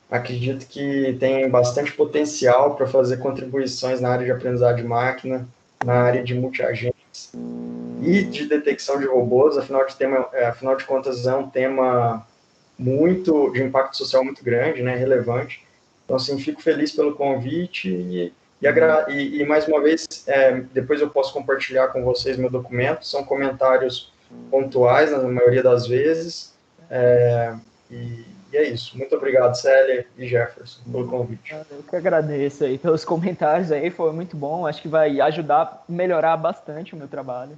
Acredito que tem bastante potencial para fazer contribuições na área de aprendizagem de máquina, na área de multiagentes e de detecção de robôs. Afinal de contas, é um tema de impacto social muito grande, né, relevante. Então, assim, fico feliz pelo convite e mais uma vez, depois eu posso compartilhar com vocês meu documento. São comentários pontuais, na maioria das vezes. E é isso. Muito obrigado, Célia e Jefferson, pelo convite. Eu que agradeço aí pelos comentários aí, foi muito bom. Acho que vai ajudar a melhorar bastante o meu trabalho.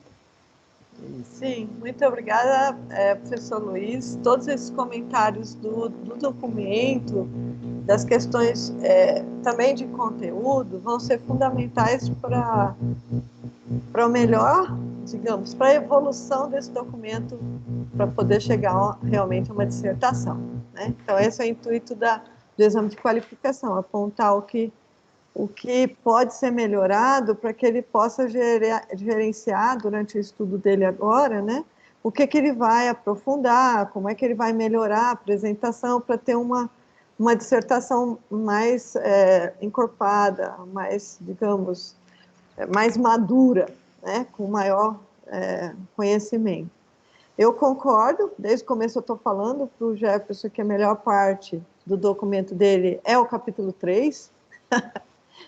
Sim, muito obrigada, professor Luiz. Todos esses comentários do documento, das questões também de conteúdo, vão ser fundamentais para o melhor, digamos, para a evolução desse documento, para poder chegar realmente a uma dissertação. Né? Então, esse é o intuito do exame de qualificação, apontar o que pode ser melhorado para que ele possa gerenciar durante o estudo dele agora, né? O que ele vai aprofundar, como é que ele vai melhorar a apresentação para ter uma dissertação mais encorpada, mais, digamos, mais madura, né? Com maior conhecimento. Eu concordo, desde o começo eu estou falando para o Jefferson que a melhor parte do documento dele é o capítulo 3,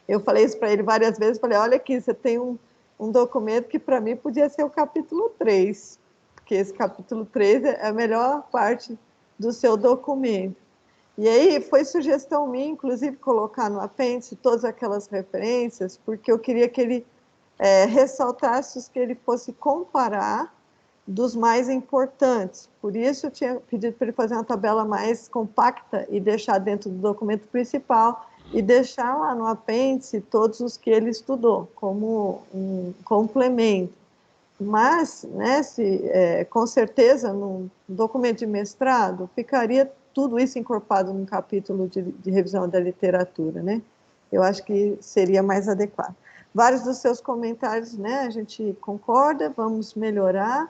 eu falei isso para ele várias vezes, falei, olha aqui, você tem um documento que para mim podia ser o capítulo 3, porque esse capítulo 3 é a melhor parte do seu documento. E aí foi sugestão minha, inclusive, colocar no apêndice todas aquelas referências, porque eu queria que ele ressaltasse os que ele fosse comparar dos mais importantes. Por isso eu tinha pedido para ele fazer uma tabela mais compacta e deixar dentro do documento principal e deixar lá no apêndice todos os que ele estudou, como um complemento. Mas, né, com certeza, num documento de mestrado, ficaria tudo isso encorpado num capítulo de revisão da literatura, né? Eu acho que seria mais adequado. Vários dos seus comentários, né, a gente concorda, vamos melhorar.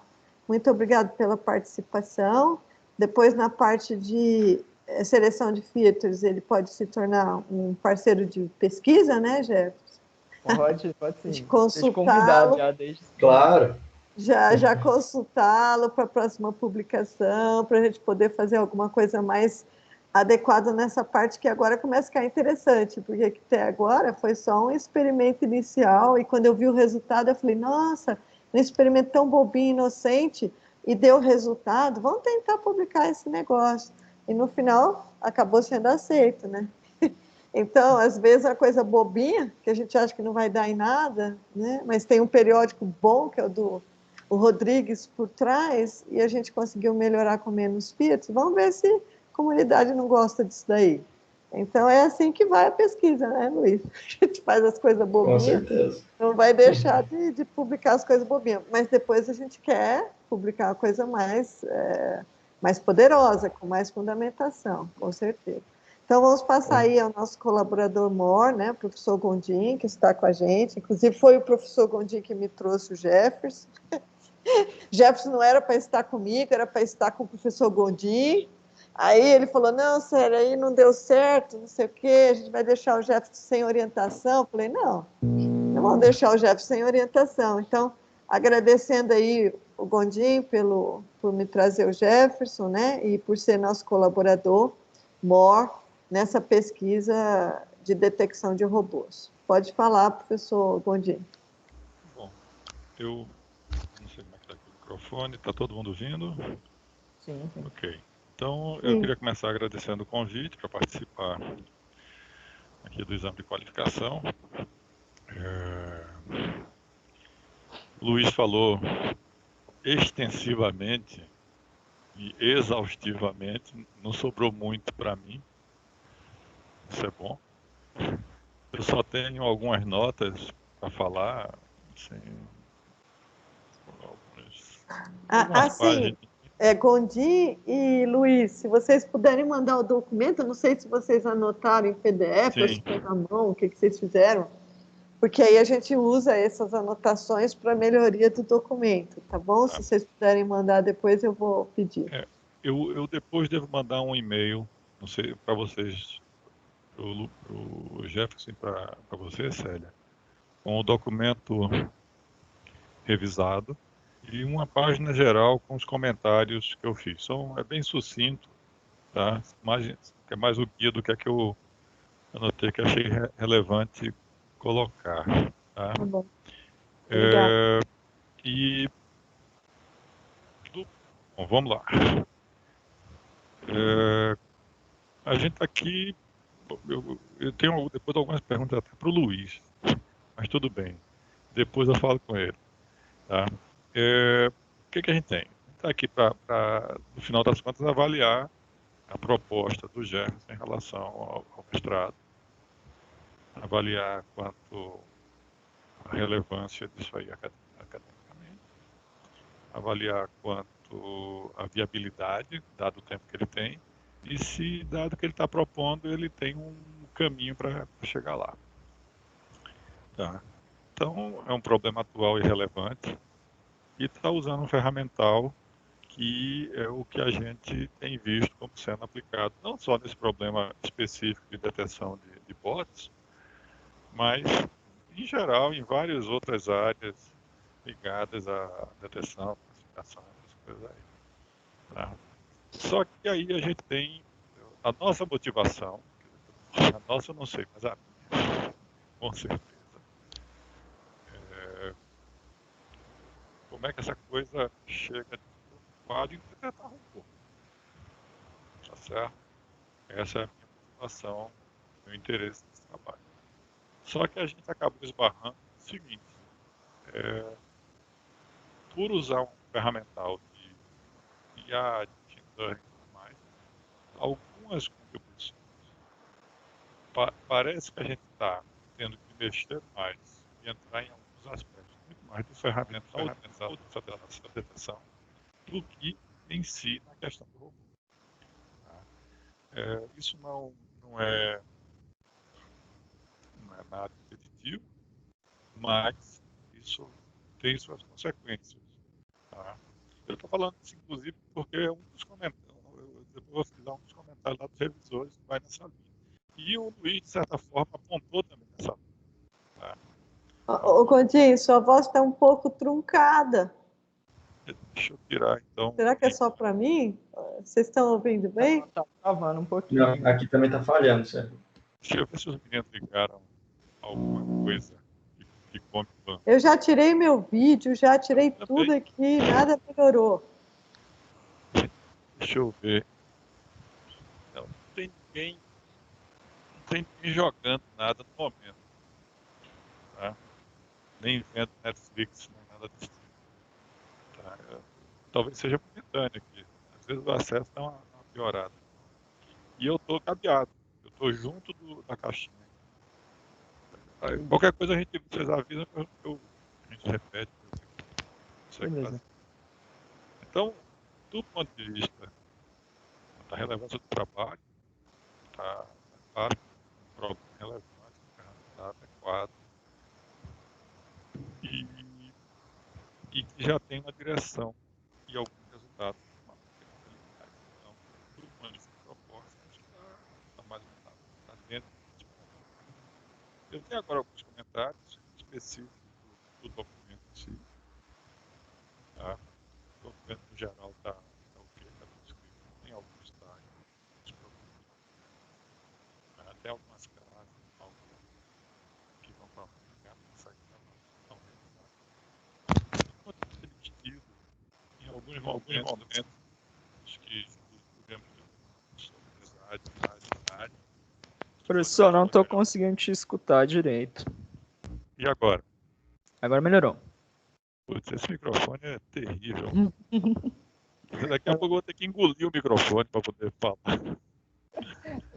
Muito obrigado pela participação. Depois, na parte de seleção de filtros, ele pode se tornar um parceiro de pesquisa, né, Jefferson? Pode sim. De Desde convidado consultá-lo. já, desde... Claro. Já consultá-lo para a próxima publicação, para a gente poder fazer alguma coisa mais adequada nessa parte que agora começa a ficar interessante, porque até agora foi só um experimento inicial, e quando eu vi o resultado, eu falei, nossa, um experimento tão bobinho, inocente, e deu resultado, vamos tentar publicar esse negócio. E no final, acabou sendo aceito, né? Então, às vezes, a coisa bobinha, que a gente acha que não vai dar em nada, né? Mas tem um periódico bom, que é o Rodrigues, por trás, e a gente conseguiu melhorar com menos filtros. Vamos ver se a comunidade não gosta disso daí. Então, é assim que vai a pesquisa, né, Luiz? A gente faz as coisas Com bobinhas, certeza. não vai deixar de publicar as coisas bobinhas, mas depois a gente quer publicar uma coisa mais poderosa, com mais fundamentação, com certeza. Então, vamos passar aí ao nosso colaborador mor, né, o professor Gondim, que está com a gente. Inclusive, foi o professor Gondim que me trouxe o Jefferson. Jefferson não era para estar comigo, era para estar com o professor Gondim. Aí ele falou, não, sério, aí não deu certo, não sei o quê, a gente vai deixar o Jefferson sem orientação. Eu falei, não vamos deixar o Jefferson sem orientação. Então, agradecendo aí o Gondim por me trazer o Jefferson, né, e por ser nosso colaborador mor nessa pesquisa de detecção de robôs. Pode falar, professor Gondim. Bom, eu não sei como é que está aqui o microfone, está todo mundo ouvindo? Sim. Ok. Então, eu Sim. queria começar agradecendo o convite para participar aqui do exame de qualificação. Luiz falou extensivamente e exaustivamente, não sobrou muito para mim, isso é bom. Eu só tenho algumas notas para falar, assim, algumas Assim, páginas. Gondim e Luiz, se vocês puderem mandar o documento, eu não sei se vocês anotaram em PDF ou se Sim. foi na mão, o que vocês fizeram, porque aí a gente usa essas anotações para melhoria do documento, tá bom? Tá. Se vocês puderem mandar depois, eu vou pedir. Eu depois devo mandar um e-mail, não sei, para vocês, pro Jefferson, para você, Célia, com o documento revisado e uma página geral com os comentários que eu fiz. É bem sucinto, tá? É mais o guia do que é que eu anotei que achei relevante colocar, tá? Tá bom. Obrigada. E bom, vamos lá. A gente está aqui. Eu tenho depois algumas perguntas até para o Luiz, mas tudo bem. Depois eu falo com ele, tá? O que a gente tem? Está aqui para, no final das contas, avaliar a proposta do Jefferson em relação ao mestrado, avaliar quanto a relevância disso aí academicamente, avaliar quanto a viabilidade, dado o tempo que ele tem, e se, dado que ele está propondo, ele tem um caminho para chegar lá. Tá? Então, é um problema atual e relevante, e está usando um ferramental que é o que a gente tem visto como sendo aplicado, não só nesse problema específico de detecção de bots, mas, em geral, em várias outras áreas ligadas à detecção, classificação, essas coisas aí. Tá? Só que aí a gente tem a nossa motivação, a nossa eu não sei, mas a minha, com certeza. Como é que essa coisa chega de quadro e interpretar robô? Tá certo? Essa é a minha motivação, meu interesse nesse trabalho. Só que a gente acabou esbarrando no seguinte, por usar um ferramental de IA, de machine learning e tudo mais, algumas contribuições, parece que a gente está tendo que mexer mais e entrar em alguns aspectos muito mais do ferramental de detecção do que em si na questão do robô. Tá? Isso não é nada impeditivo, mas isso tem suas consequências. Tá? Eu estou falando isso, inclusive, porque é um dos comentários, eu vou utilizar um dos comentários lá dos revisores que vai nessa linha. E o Luiz, de certa forma, apontou também nessa linha. Tá? Ô, Gondim, sua voz está um pouco truncada. Deixa eu tirar, então. Será que é só para mim? Vocês estão ouvindo bem? Tá travando um pouquinho. Não, aqui também está falhando, Sérgio. Deixa eu ver se os meninos ligaram alguma coisa que come banco. Eu já tirei meu vídeo, já tirei tudo aqui, nada melhorou. Deixa eu ver. Não tem ninguém jogando nada no momento. Tá? Nem vendo Netflix, nem nada desse tipo. Tá? Talvez seja momentâneo aqui. Às vezes o acesso dá uma piorada. E eu estou cabeado. Eu estou junto da caixinha. Aí, qualquer coisa vocês avisam que a gente repete. Beleza. Então, do ponto de vista da relevância do trabalho, está claro, um problema relevante, ferramental adequado e que já tem uma direção e alguns resultados. Então, do ponto de vista de proposta, acho que está mais ou menos tá dentro. Eu tenho agora alguns comentários específicos do documento em si. Tá? O documento no geral está ok, está tudo escrito. Tem alguns detalhes, até algumas classes que vão para essa aqui não revisadas. Estilo, em alguns momentos, acho que podemos sobre amizade. Professor, não estou conseguindo te escutar direito. E agora? Agora melhorou. Putz, esse microfone é terrível. Daqui a pouco eu vou ter que engolir o microfone para poder falar.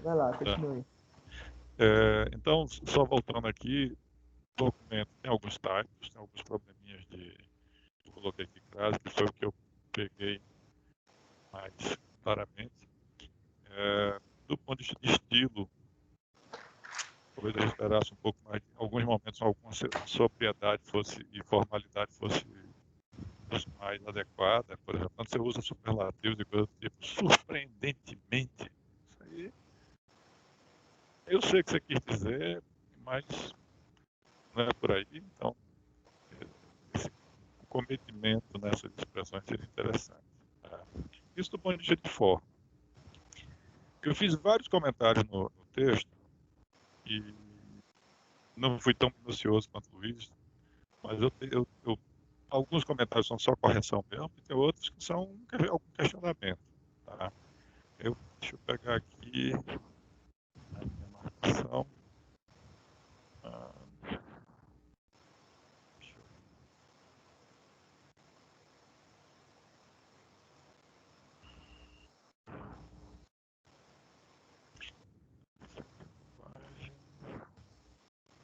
Vai lá, continue. Então, só voltando aqui, o documento tem alguns typos, tem alguns probleminhas eu coloquei aqui crase, que foi o que eu peguei mais claramente. Do ponto de vista de estilo, talvez eu esperasse um pouco mais, em alguns momentos, alguma sobriedade e formalidade fosse mais adequada. Por exemplo, quando você usa superlativos e coisas do tipo, surpreendentemente, isso aí, eu sei o que você quis dizer, mas não é por aí. Então, esse cometimento nessas expressões seria interessante. Tá? Isso do ponto de vista de forma. Eu fiz vários comentários no texto e não fui tão minucioso quanto o Luiz, mas alguns comentários são só correção mesmo, e tem outros que são algum questionamento. Tá? Deixa eu pegar aqui a minha marcação.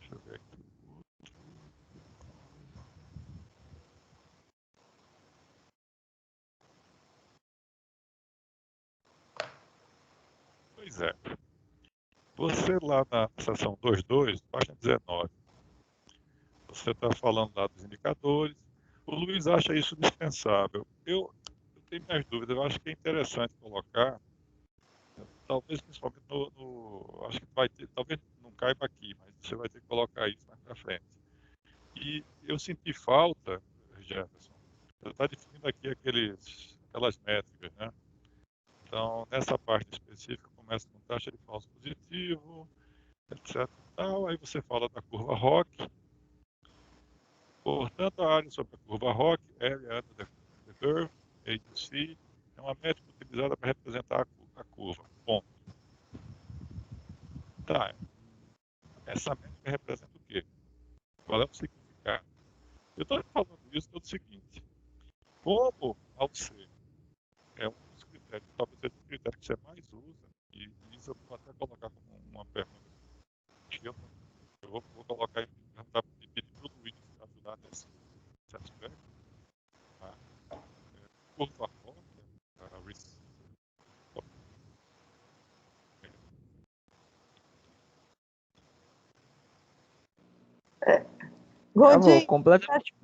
Deixa eu ver aqui o outro. Pois é. Você lá na seção 2.2, página 19, você está falando lá dos indicadores. O Luiz acha isso dispensável. Eu tenho minhas dúvidas. Eu acho que é interessante colocar, talvez principalmente acho que vai ter, talvez não caiba aqui, mas você vai ter que colocar isso mais para frente. E eu senti falta, Jefferson, você está definindo aqui aquelas métricas, né? Então, nessa parte específica, começa com taxa de falso positivo, etc. Aí você fala da curva ROC. Portanto, a área sobre a curva ROC, area under the curve, A to C, é uma métrica utilizada para representar a curva. Ponto. Gondim, completamente.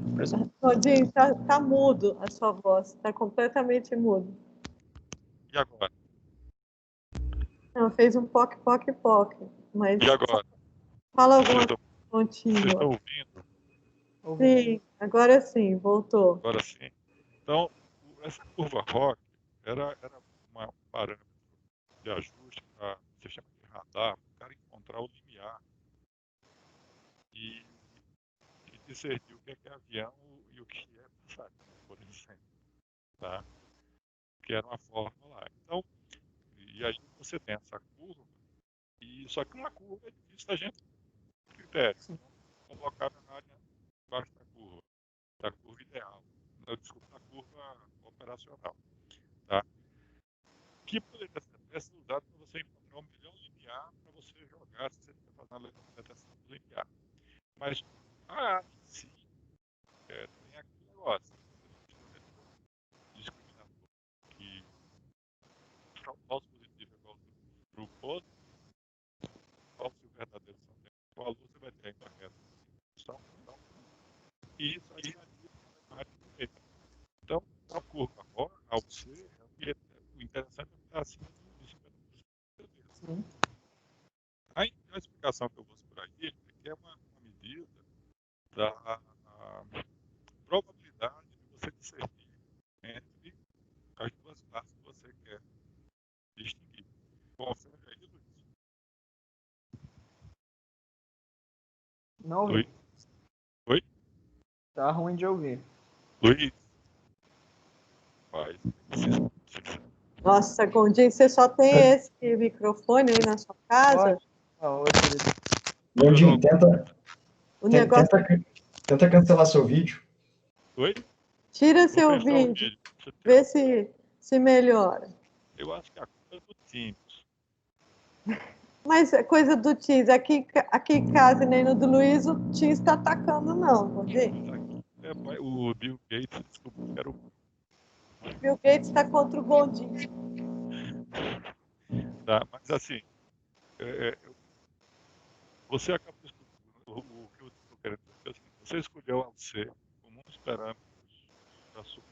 Gondim, tá mudo a sua voz, tá completamente mudo. E agora? Não, fez um poc, poc, poc, mas E agora? fala Vocês alguma estão, coisa vocês estão contínua. ouvindo? Sim, agora sim, voltou. Agora sim. Então, essa curva ROC era um parâmetro de ajuste para o sistema de radar, para o cara encontrar o limiar e, e discernir o que é avião e o que é passageiro, por exemplo. Tá? Que era uma forma lá. Então, e aí você tem essa curva, e só que uma curva é difícil da gente critério. Então, colocaram na área embaixo da curva ideal. Não, desculpa, da curva operacional. Tá? Que poderia ser usado para você encontrar o melhor limiar para você jogar se você estiver fazendo a detecção do limiar. Mas a área em si tem aquele negócio. Você tem um instrumento discriminador que falso positivo é igual ao true positive, falso e verdadeiro são igual, você vai ter a incorreta são, e isso aí na área do meio. Então, a curva ao C, o interessante é estar acima de 50%. A explicação que eu vou por aí é que é uma medida da probabilidade de você discernir entre as duas classes que você quer distinguir. Confere aí, Luiz. Não ouvi. Luiz? Oi? Tá ruim de ouvir. Luiz? Vai. Nossa, Gondim, você só tem esse microfone aí na sua casa? Gondim, O negócio... tenta cancelar seu vídeo. Oi? Tira seu vídeo, vê se melhora. Eu acho que a culpa é do Teams. Mas é coisa do Teams, aqui em casa, nem no do Luiz, o Teams está atacando, não, Gondim. O Bill Gates descobriu que era o Bill Gates está contra o Gondim. Tá, mas assim, você acaba descobrindo o que eu estou querendo dizer é o seguinte, você escolheu a C como um dos parâmetros da sua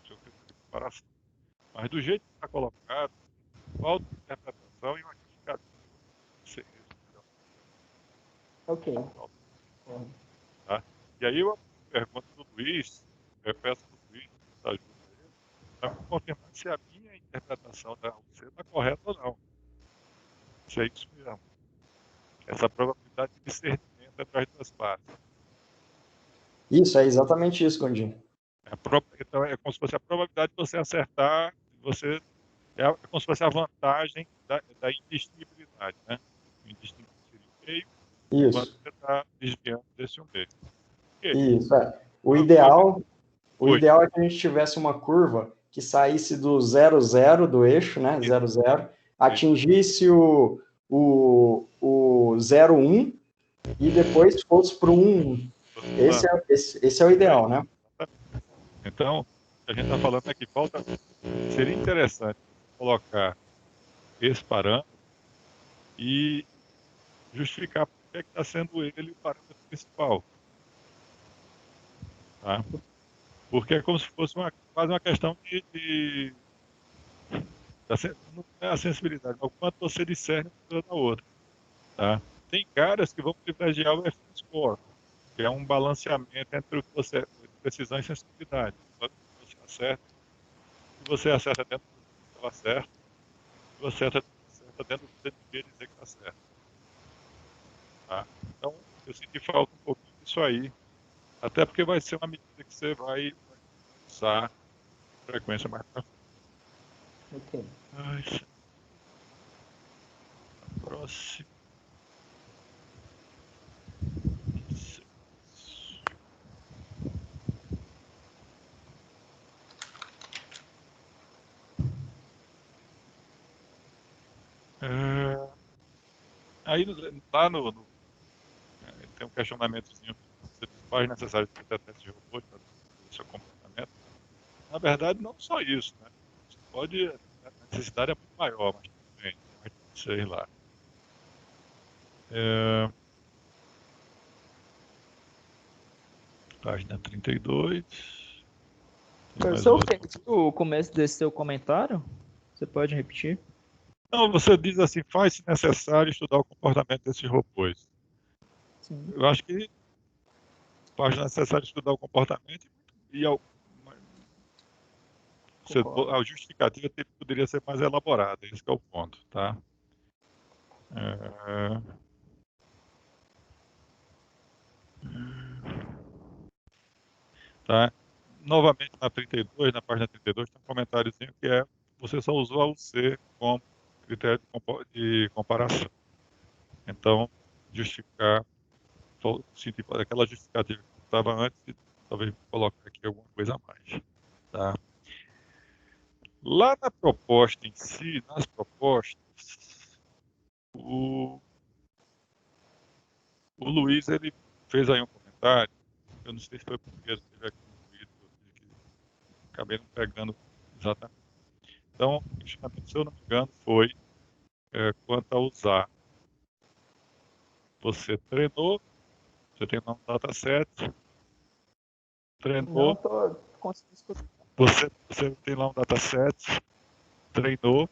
critério de comparação. Mas do jeito que está colocado, falta interpretação e uma justificativa. Ok. Tá? E aí eu pergunto do Luiz, eu peço para o Luiz que ajuda ele, para confirmar se a minha interpretação da UC está correta ou não. Se é isso mesmo. Essa probabilidade de discernimento entre as duas partes. Isso, é exatamente isso, Gondim. Então é como se fosse a probabilidade de você acertar, é como se fosse a vantagem da indistinguibilidade, né? O indistinguível seria o meio, quando Isso. você está desviando desse meio. Isso, é. O ideal é que a gente tivesse uma curva que saísse do 0, 0 do eixo, né? 0, 0, atingisse o 0, 1 e depois fosse para o 1. Esse é o ideal, né? Então, a gente está falando aqui, seria interessante colocar esse parâmetro e justificar por que está sendo ele o parâmetro principal. Tá? Porque é como se fosse quase uma questão não é a sensibilidade, mas o quanto você discerne uma da outra. Tá? Tem caras que vão privilegiar o F-score, que é um balanceamento entre o que você precisão e sensibilidade. Se você acerta dentro do que estava certo, se você acerta dentro do que você devia dizer que está certo. Tá? Então, eu senti falta um pouquinho disso aí, até porque vai ser uma medida que você vai usar com frequência mais para frente. Ok. Próximo. Aí lá tem um questionamentozinho. Você faz necessário ter teste de robô para o seu comportamento. Na verdade, não só isso, né? Você pode, a necessidade é muito maior, mas também, sei lá. Página 32. Professor, o começo desse seu comentário? Você pode repetir? Não, você diz assim, faz-se necessário estudar o comportamento desses robôs. Sim. Eu acho que faz necessário estudar o comportamento e a justificativa poderia ser mais elaborada, esse é o ponto, tá? Tá? Novamente na 32, na página 32, tem um comentáriozinho que é você só usou a UC como critério de comparação. Então, justificar, aquela justificativa que estava antes, e talvez colocar aqui alguma coisa a mais. Tá? Lá na proposta em si, nas propostas, o Luiz ele fez aí um comentário, eu não sei se foi porque ele teve aqui no Twitter, que acabei não pegando exatamente. Então, o questionamento, se eu não me engano, foi quanto a usar. Você treinou, você tem um dataset, treinou. Não tô conseguindo escutar. Você tem lá um dataset, treinou,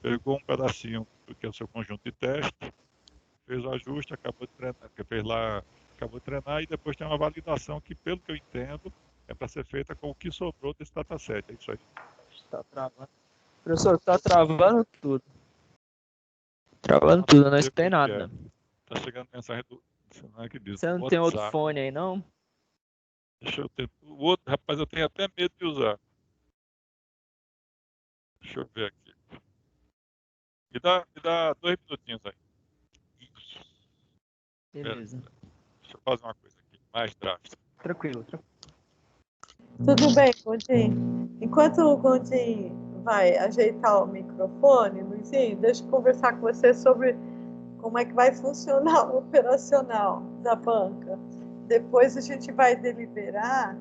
pegou um pedacinho que é o seu conjunto de teste, fez o ajuste, acabou de treinar e depois tem uma validação que, pelo que eu entendo, é para ser feita com o que sobrou desse dataset. É isso aí. Está travando. Professor, está travando tudo. Travando tudo, não escutei nada. Tá chegando mensagem do que diz. Você não tem outro fone aí, não? Deixa eu ter. O outro, rapaz, eu tenho até medo de usar. Deixa eu ver aqui. Me dá 2 minutinhos aí. Beleza. Deixa eu fazer uma coisa aqui, mais drástica. Tranquilo. Tudo bem, Gondim. Enquanto o Gondim vai ajeitar o microfone, Luizinho, deixa eu conversar com você sobre como é que vai funcionar o operacional da banca. Depois a gente vai deliberar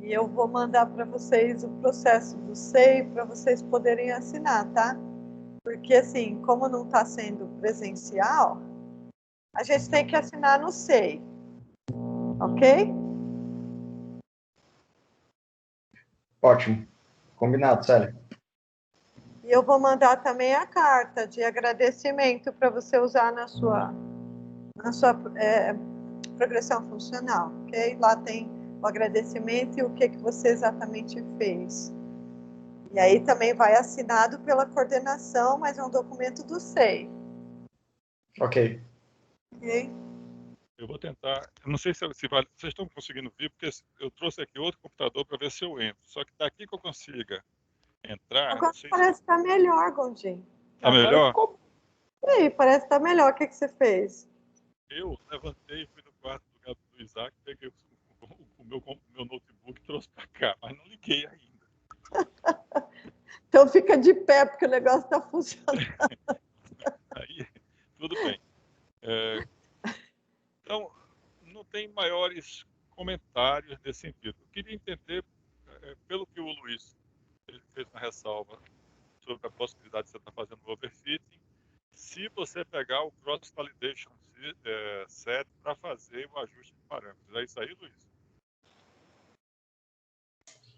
e eu vou mandar para vocês o processo do SEI para vocês poderem assinar, tá? Porque, assim, como não está sendo presencial, a gente tem que assinar no SEI, ok? Ótimo. Combinado, Célia. E eu vou mandar também a carta de agradecimento para você usar na sua progressão funcional, ok? Lá tem o agradecimento e o que você exatamente fez. E aí também vai assinado pela coordenação, mas é um documento do SEI. Ok. Ok? Eu vou tentar. Eu não sei se vale. Vocês estão conseguindo ver, porque eu trouxe aqui outro computador para ver se eu entro. Só que daqui que eu consiga entrar. Agora parece que está melhor, Gondim. Está melhor? Sim, parece que está melhor. O que você fez? Eu levantei, fui no quarto do Isaac, peguei o meu notebook e trouxe para cá, mas não liguei ainda. Então fica de pé, porque o negócio está funcionando. Aí, tudo bem. Então, não tem maiores comentários nesse sentido. Eu queria entender, pelo que o Luiz ele fez uma ressalva sobre a possibilidade de você estar fazendo o overfitting, se você pegar o Cross Validation Set para fazer o ajuste de parâmetros. É isso aí, Luiz?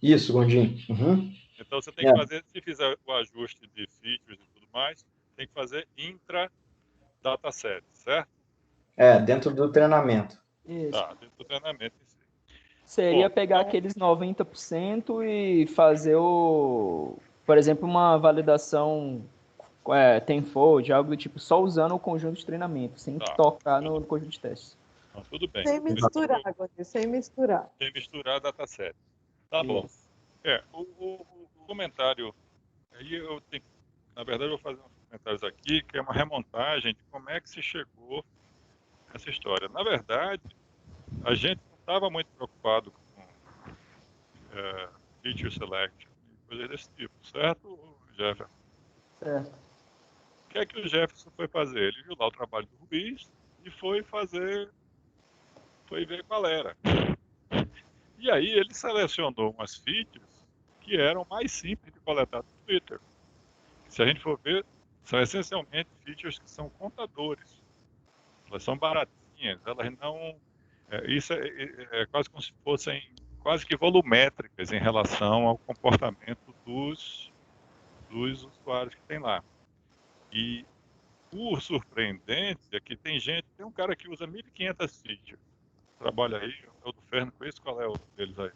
Isso, Gondim. Uhum. Então você tem que fazer, se fizer o ajuste de features e tudo mais, tem que fazer intra-dataset, certo? Dentro do treinamento. Isso. Tá, dentro do treinamento em si. Seria pegar aqueles 90% e fazer por exemplo, uma validação tenfold, algo do tipo, só usando o conjunto de treinamento, sem tocar no conjunto de testes. Então, tudo bem. Sem misturar, sem misturar. Sem misturar dataset. Tá bom. O comentário, aí eu tenho, na verdade eu vou fazer uns comentários aqui, que é uma remontagem de como é que se chegou nessa história. Na verdade, a gente não estava muito preocupado com feature selection e coisas desse tipo, certo, Jefferson? Certo. O que é que o Jefferson foi fazer? Ele viu lá o trabalho do Ruiz e foi ver qual era. E aí ele selecionou umas features que eram mais simples de coletar do Twitter. Se a gente for ver, são essencialmente features que são contadores. Elas são baratinhas, elas Isso é quase como se fossem quase que volumétricas em relação ao comportamento dos usuários que tem lá. E o surpreendente é que tem um cara que usa 1.500 features, trabalha aí, é o do Fernando, conheço qual é o deles aí.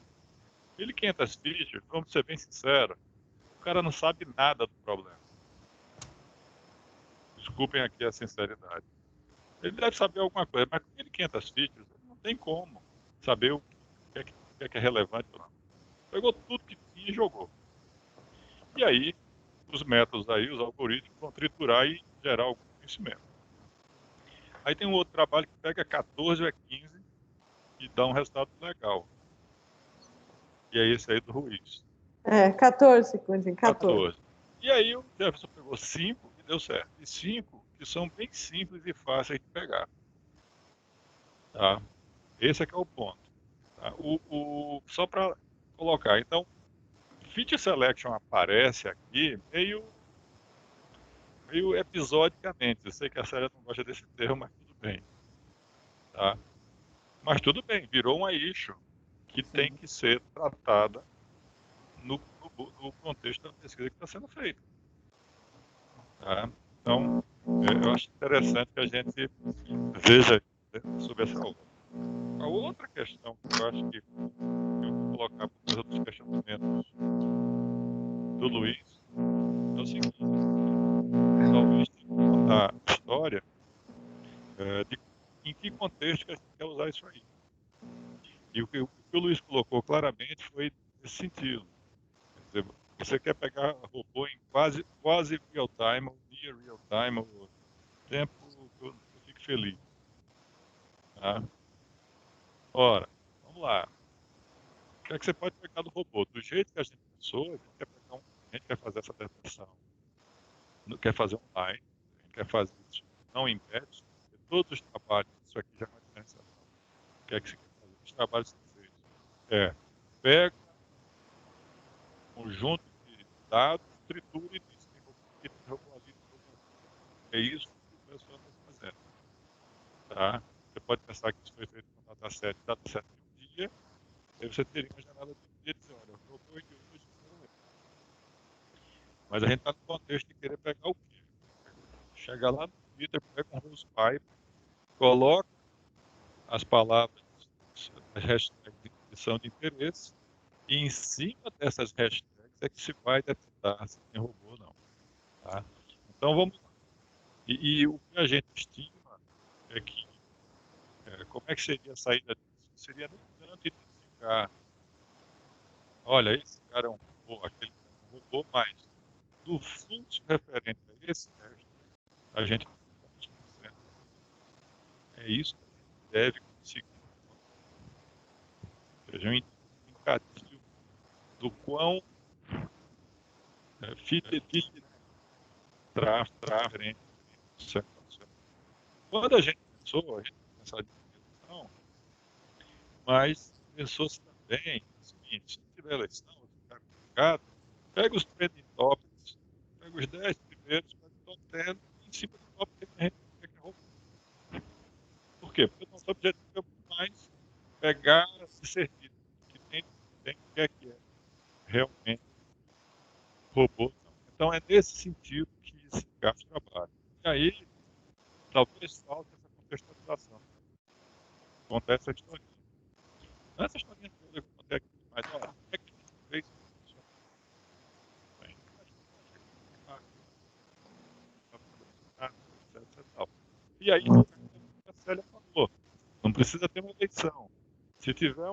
1.500 features, vamos ser bem sinceros, o cara não sabe nada do problema. Desculpem aqui a sinceridade. Ele deve saber alguma coisa, mas com 1.500 features, não tem como saber o que é relevante ou não. Pegou tudo que tinha e jogou. E aí, os métodos aí, os algoritmos, vão triturar e gerar algum conhecimento. Aí tem um outro trabalho que pega 14 ou 15 e dá um resultado legal. E é esse aí do Ruiz. 14, Cundinho, 14. E aí o Jefferson pegou 5 e deu certo. E 5 que são bem simples e fáceis de pegar. Tá? Esse é que é o ponto. Tá? Só para colocar, então, Feature Selection aparece aqui meio episodicamente. Eu sei que a série não gosta desse termo, mas tudo bem. Tá? Mas tudo bem, virou uma issue que tem que ser tratada no contexto da pesquisa que está sendo feita. Tá? Então, eu acho interessante que a gente veja sobre essa outra. A outra questão que eu acho que eu vou colocar por causa dos questionamentos do Luiz é o seguinte: o Luiz tem que contar a história de em que contexto que a gente quer usar isso aí. E o que o Luiz colocou claramente foi nesse sentido. Quer dizer, você quer pegar robô em quase real time, ou near real time, ou tempo que eu fico feliz. Tá? Ora, vamos lá. O que é que você pode pegar do robô? Do jeito que a gente pensou, a gente quer fazer essa detecção, quer fazer online, a gente quer fazer isso não em batch, todos os trabalhos, isso aqui já é uma diferenciação. O que é que você quer fazer? Os trabalhos que você fez. Pega um conjunto de dados, tritura e diz tem robô aqui, tem robô ali, tem robô ali. É isso que o pessoal está fazendo. Tá? Você pode pensar que isso foi feito com dataset de um dia, aí você teria uma janela de um dia e dizer, olha, o robô de hoje foram eles. Mas a gente está no contexto de querer pegar o quê? Chega lá no Twitter, pega um rose pipe, coloca as palavras, as hashtags que são de interesse, e em cima dessas hashtags é que se vai detectar se tem robô ou não. Tá? Então vamos lá. E o que a gente estima é que como é que seria a saída disso? Seria nem tanto identificar, olha, esse cara é um robô, aquele cara é um robô, mas do fluxo referente a esse teste, a gente tem quantos por cento. É isso que a gente deve conseguir. Ou seja, um indicativo do quão fidedigno traz frente ao certo. Quando a gente pensou em eleição, mas pensou-se também o seguinte: se tiver eleição, se ficar complicado, pega os trending topics, pega os 10 primeiros, pega o top 10 e em cima do top 10 a gente quer que roubou. Por quê? Porque o nosso objetivo é muito mais pegar esse serviço que tem que é realmente robô. Então é nesse sentido que se gasta o trabalho. E aí, talvez falte essa contextualização. Acontece a historinha. Não é essa historinha toda que acontece aqui, mas olha, como é que a gente fez isso funcionar? Bem, etc. E aí, a Célia falou, não precisa ter uma eleição. Se tiver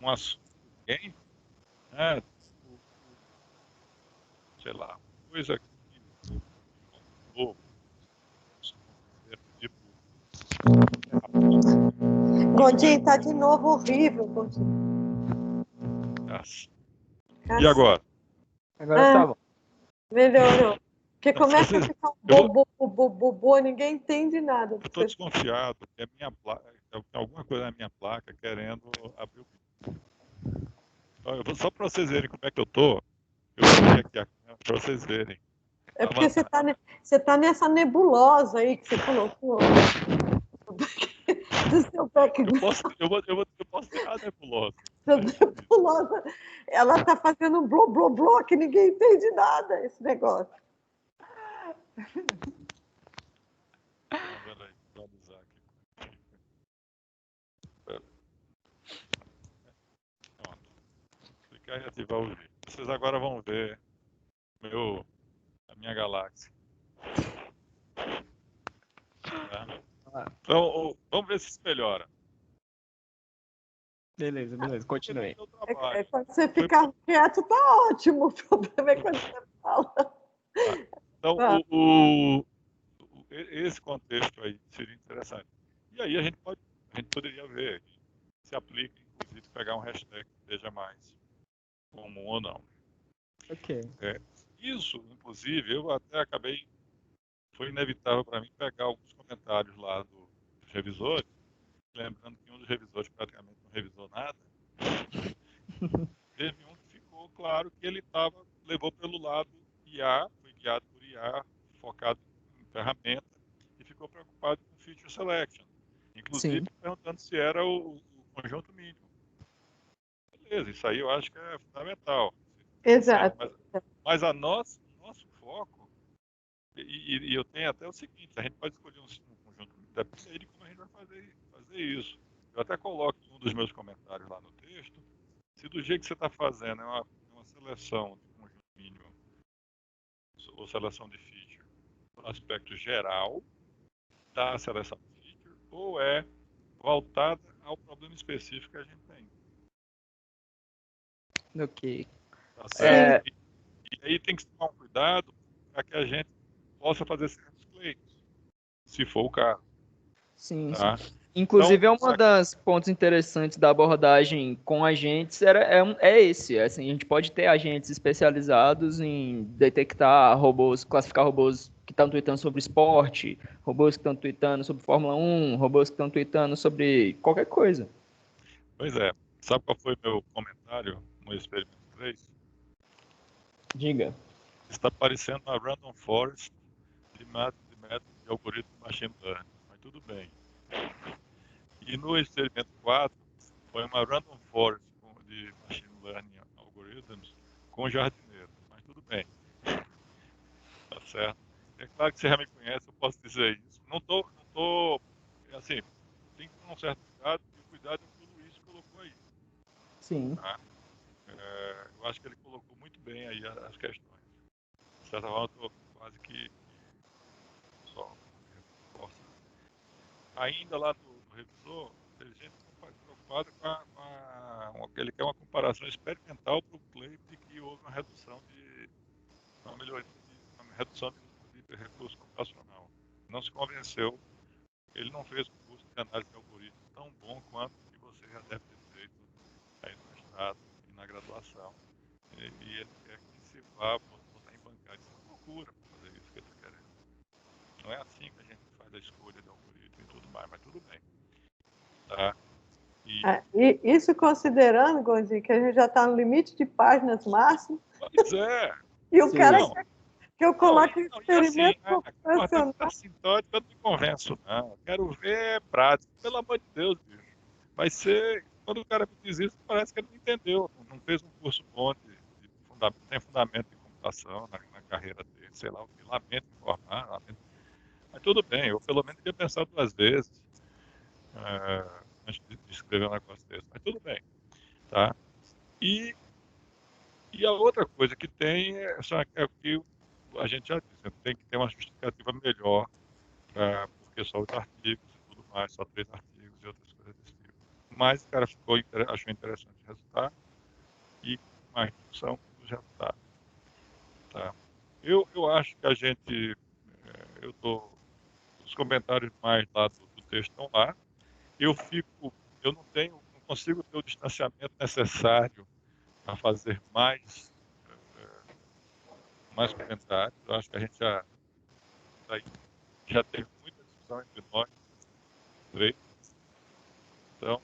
um assunto quente, né, sei lá, coisa que novo, tipo, Gondinho, tá de novo horrível, Gondinho. E agora? Agora tá bom. Melhorou. Porque Não, começa a ficar um bobo, ninguém entende nada. Eu estou desconfiado que a minha placa, tem alguma coisa na minha placa querendo abrir o vídeo. Só para vocês verem como é que eu tô, eu vou aqui a câmera para vocês verem. É porque você tá nessa nebulosa aí que você colocou. do seu background. Eu posso ter a nebulosa. A nebulosa, ela está fazendo um blá, blá, blá, que ninguém entende nada, esse negócio. Peraí, vou atualizar aqui. Peraí. Pronto. Clicar e ativar o vídeo. Vocês agora vão ver a minha galáxia. Tá? Então, vamos ver se isso melhora. Beleza, continue. Quando você ficar quieto, tá ótimo. O problema é quando você fala. Tá. Então, Tá. esse contexto aí seria interessante. E aí a gente poderia ver se aplica, inclusive, pegar um hashtag que seja mais comum ou não. Ok. Isso, inclusive, eu até acabei, foi inevitável para mim pegar alguns comentários lá dos revisores, lembrando que um dos revisores praticamente não revisou nada. Teve um que ficou claro que ele levou pelo lado IA, foi guiado por IA, focado em ferramenta, e ficou preocupado com feature selection, inclusive perguntando se era o conjunto mínimo. Beleza, isso aí eu acho que é fundamental. Exato. Mas nosso foco, e eu tenho até o seguinte, a gente pode escolher um conjunto mínimo, depende de como a gente vai fazer isso. Eu até coloco em um dos meus comentários lá no texto, se do jeito que você está fazendo é uma seleção de conjunto mínimo ou seleção de feature no aspecto geral da seleção de feature, ou é voltada ao problema específico que a gente tem. Ok. Tá certo? E aí tem que tomar um cuidado para que a gente possa fazer certos claims, se for o caso. Sim, Tá? sim. Inclusive, Então, uma das pontos interessantes da abordagem com agentes é esse. Assim, a gente pode ter agentes especializados em detectar robôs, classificar robôs que estão tweetando sobre esporte, robôs que estão tweetando sobre Fórmula 1, robôs que estão tweetando sobre qualquer coisa. Pois é. Sabe qual foi o meu comentário no experimento 3? Diga. Está parecendo uma random forest de método de algoritmo de machine learning, mas tudo bem. E no experimento 4, foi uma random forest de machine learning algorithms com jardineiro, mas tudo bem. Tá certo? É claro que você já me conhece, eu posso dizer isso. Não tô, assim, tem que tomar um certo cuidado, e o cuidado é o que o Luiz colocou aí. Sim. Tá? Eu acho que ele colocou muito bem aí as questões. De certa forma, eu estou quase que só reforçando. Ainda lá do revisor, teve gente preocupada ele quer uma comparação experimental para o claim de que houve uma melhoria uma redução de recurso computacional. Não se convenceu, ele não fez um curso de análise de algoritmo tão bom quanto que você já deve ter feito aí no mestrado e na graduação. E ele quer que se vá botar em bancada. Isso é uma loucura para fazer isso que ele está querendo. Não é assim que a gente faz a escolha de algoritmo e tudo mais, mas tudo bem. Tá? E isso considerando, Gondinho, que a gente já está no limite de páginas máximo. Pois é. E o Sim. cara quer que eu coloque o experimento profissional. Assintótico, eu não me convenço, não. Eu quero ver prático. Pelo amor de Deus, bicho. Vai ser. Quando o cara me diz isso, parece que ele não entendeu. Não fez um curso bom não tem fundamento de computação na carreira dele, sei lá o que. Lamento informar, mas tudo bem, eu pelo menos ia pensar duas vezes antes de escrever um negócio desse. Mas tudo bem. Tá? E a outra coisa que tem é o que a gente já disse, tem que ter uma justificativa melhor, porque só os artigos e tudo mais, só 3 artigos e outras coisas desse tipo. Mas o cara achou interessante o resultado e mais discussão dos resultados. Tá? Eu acho que a gente, os comentários mais lá do texto estão lá. Eu não consigo ter o distanciamento necessário para fazer mais comentários. Eu acho que a gente já teve muita discussão entre nós 3. Então,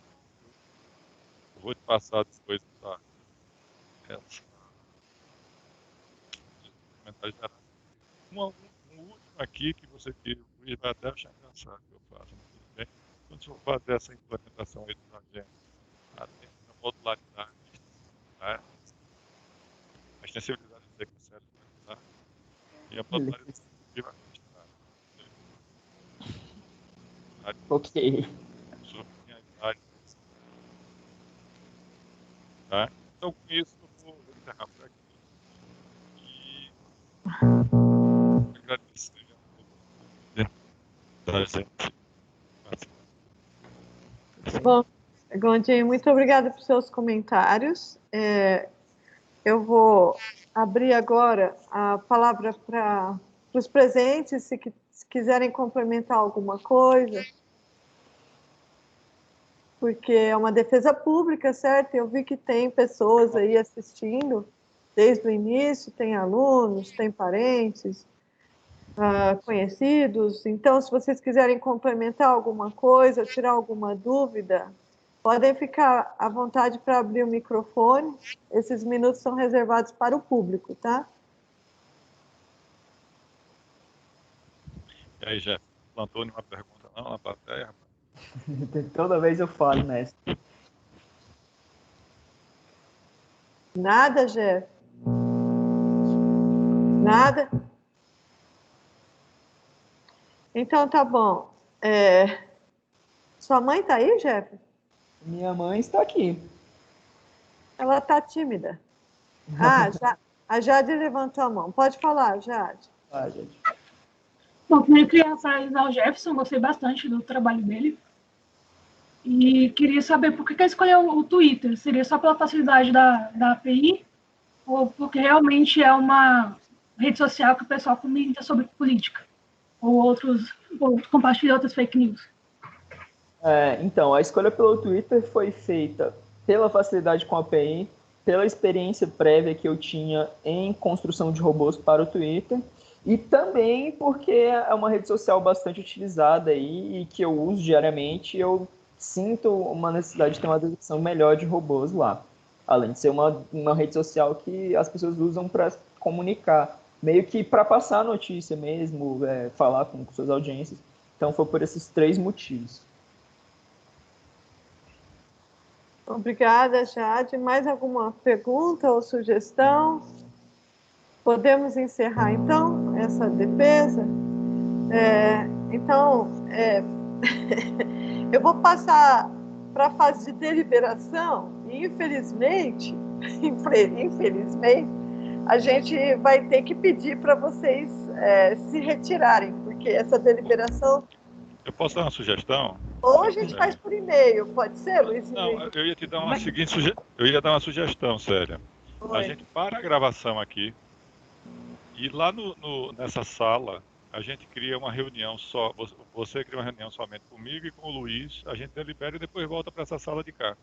eu vou te passar depois essa comentário geral. Um último aqui que o Luiz vai até achar engraçado que eu faço, mas tudo bem. quando você for fazer essa implementação aí dos agentes, tem a modularidade, né? A extensibilidade sequencial, tá? E a modularidade executiva registrada. Ok. Subunidade. Tá? Então, com isso, eu vou encerrar por aqui. E agradecer a gente. Bom, Gondim, muito obrigada por seus comentários. Eu vou abrir agora a palavra para os presentes, se quiserem complementar alguma coisa, porque é uma defesa pública, certo? Eu vi que tem pessoas aí assistindo desde o início, tem alunos, tem parentes, conhecidos. Então, se vocês quiserem complementar alguma coisa, tirar alguma dúvida, podem ficar à vontade para abrir o microfone. Esses minutos são reservados para o público, tá? E aí, Jeff, plantou nenhuma pergunta não na plateia, rapaz? Toda vez eu falo nessa. Nada, Jeff? Nada? Então, tá bom. Sua mãe tá aí, Jeff? Minha mãe está aqui. Ela tá tímida. A Jade levantou a mão. Pode falar, Jade. Gente. Bom, primeiro eu queria parabenizar o Jefferson, gostei bastante do trabalho dele. E queria saber por que ele escolheu o Twitter. Seria só pela facilidade da API? Ou porque realmente é uma rede social que o pessoal comenta sobre política? Ou compartilha outras fake news? Então, a escolha pelo Twitter foi feita pela facilidade com a API, pela experiência prévia que eu tinha em construção de robôs para o Twitter, e também porque é uma rede social bastante utilizada aí, e que eu uso diariamente, e eu sinto uma necessidade de ter uma detecção melhor de robôs lá. Além de ser uma rede social que as pessoas usam para comunicar, meio que para passar a notícia mesmo, falar com suas audiências. Então foi por esses 3 motivos. Obrigada, Jade. Mais alguma pergunta ou sugestão? Podemos encerrar, então, essa defesa? Eu vou passar para a fase de deliberação e, infelizmente, a gente vai ter que pedir para vocês se retirarem, porque essa deliberação... Eu posso dar uma sugestão? Ou a gente faz por e-mail, pode ser, Luiz? Não, eu ia te dar uma eu ia dar uma sugestão séria. Oi. A gente para a gravação aqui e lá nessa sala a gente cria uma reunião só. Você cria uma reunião somente comigo e com o Luiz, a gente delibera e depois volta para essa sala de cá.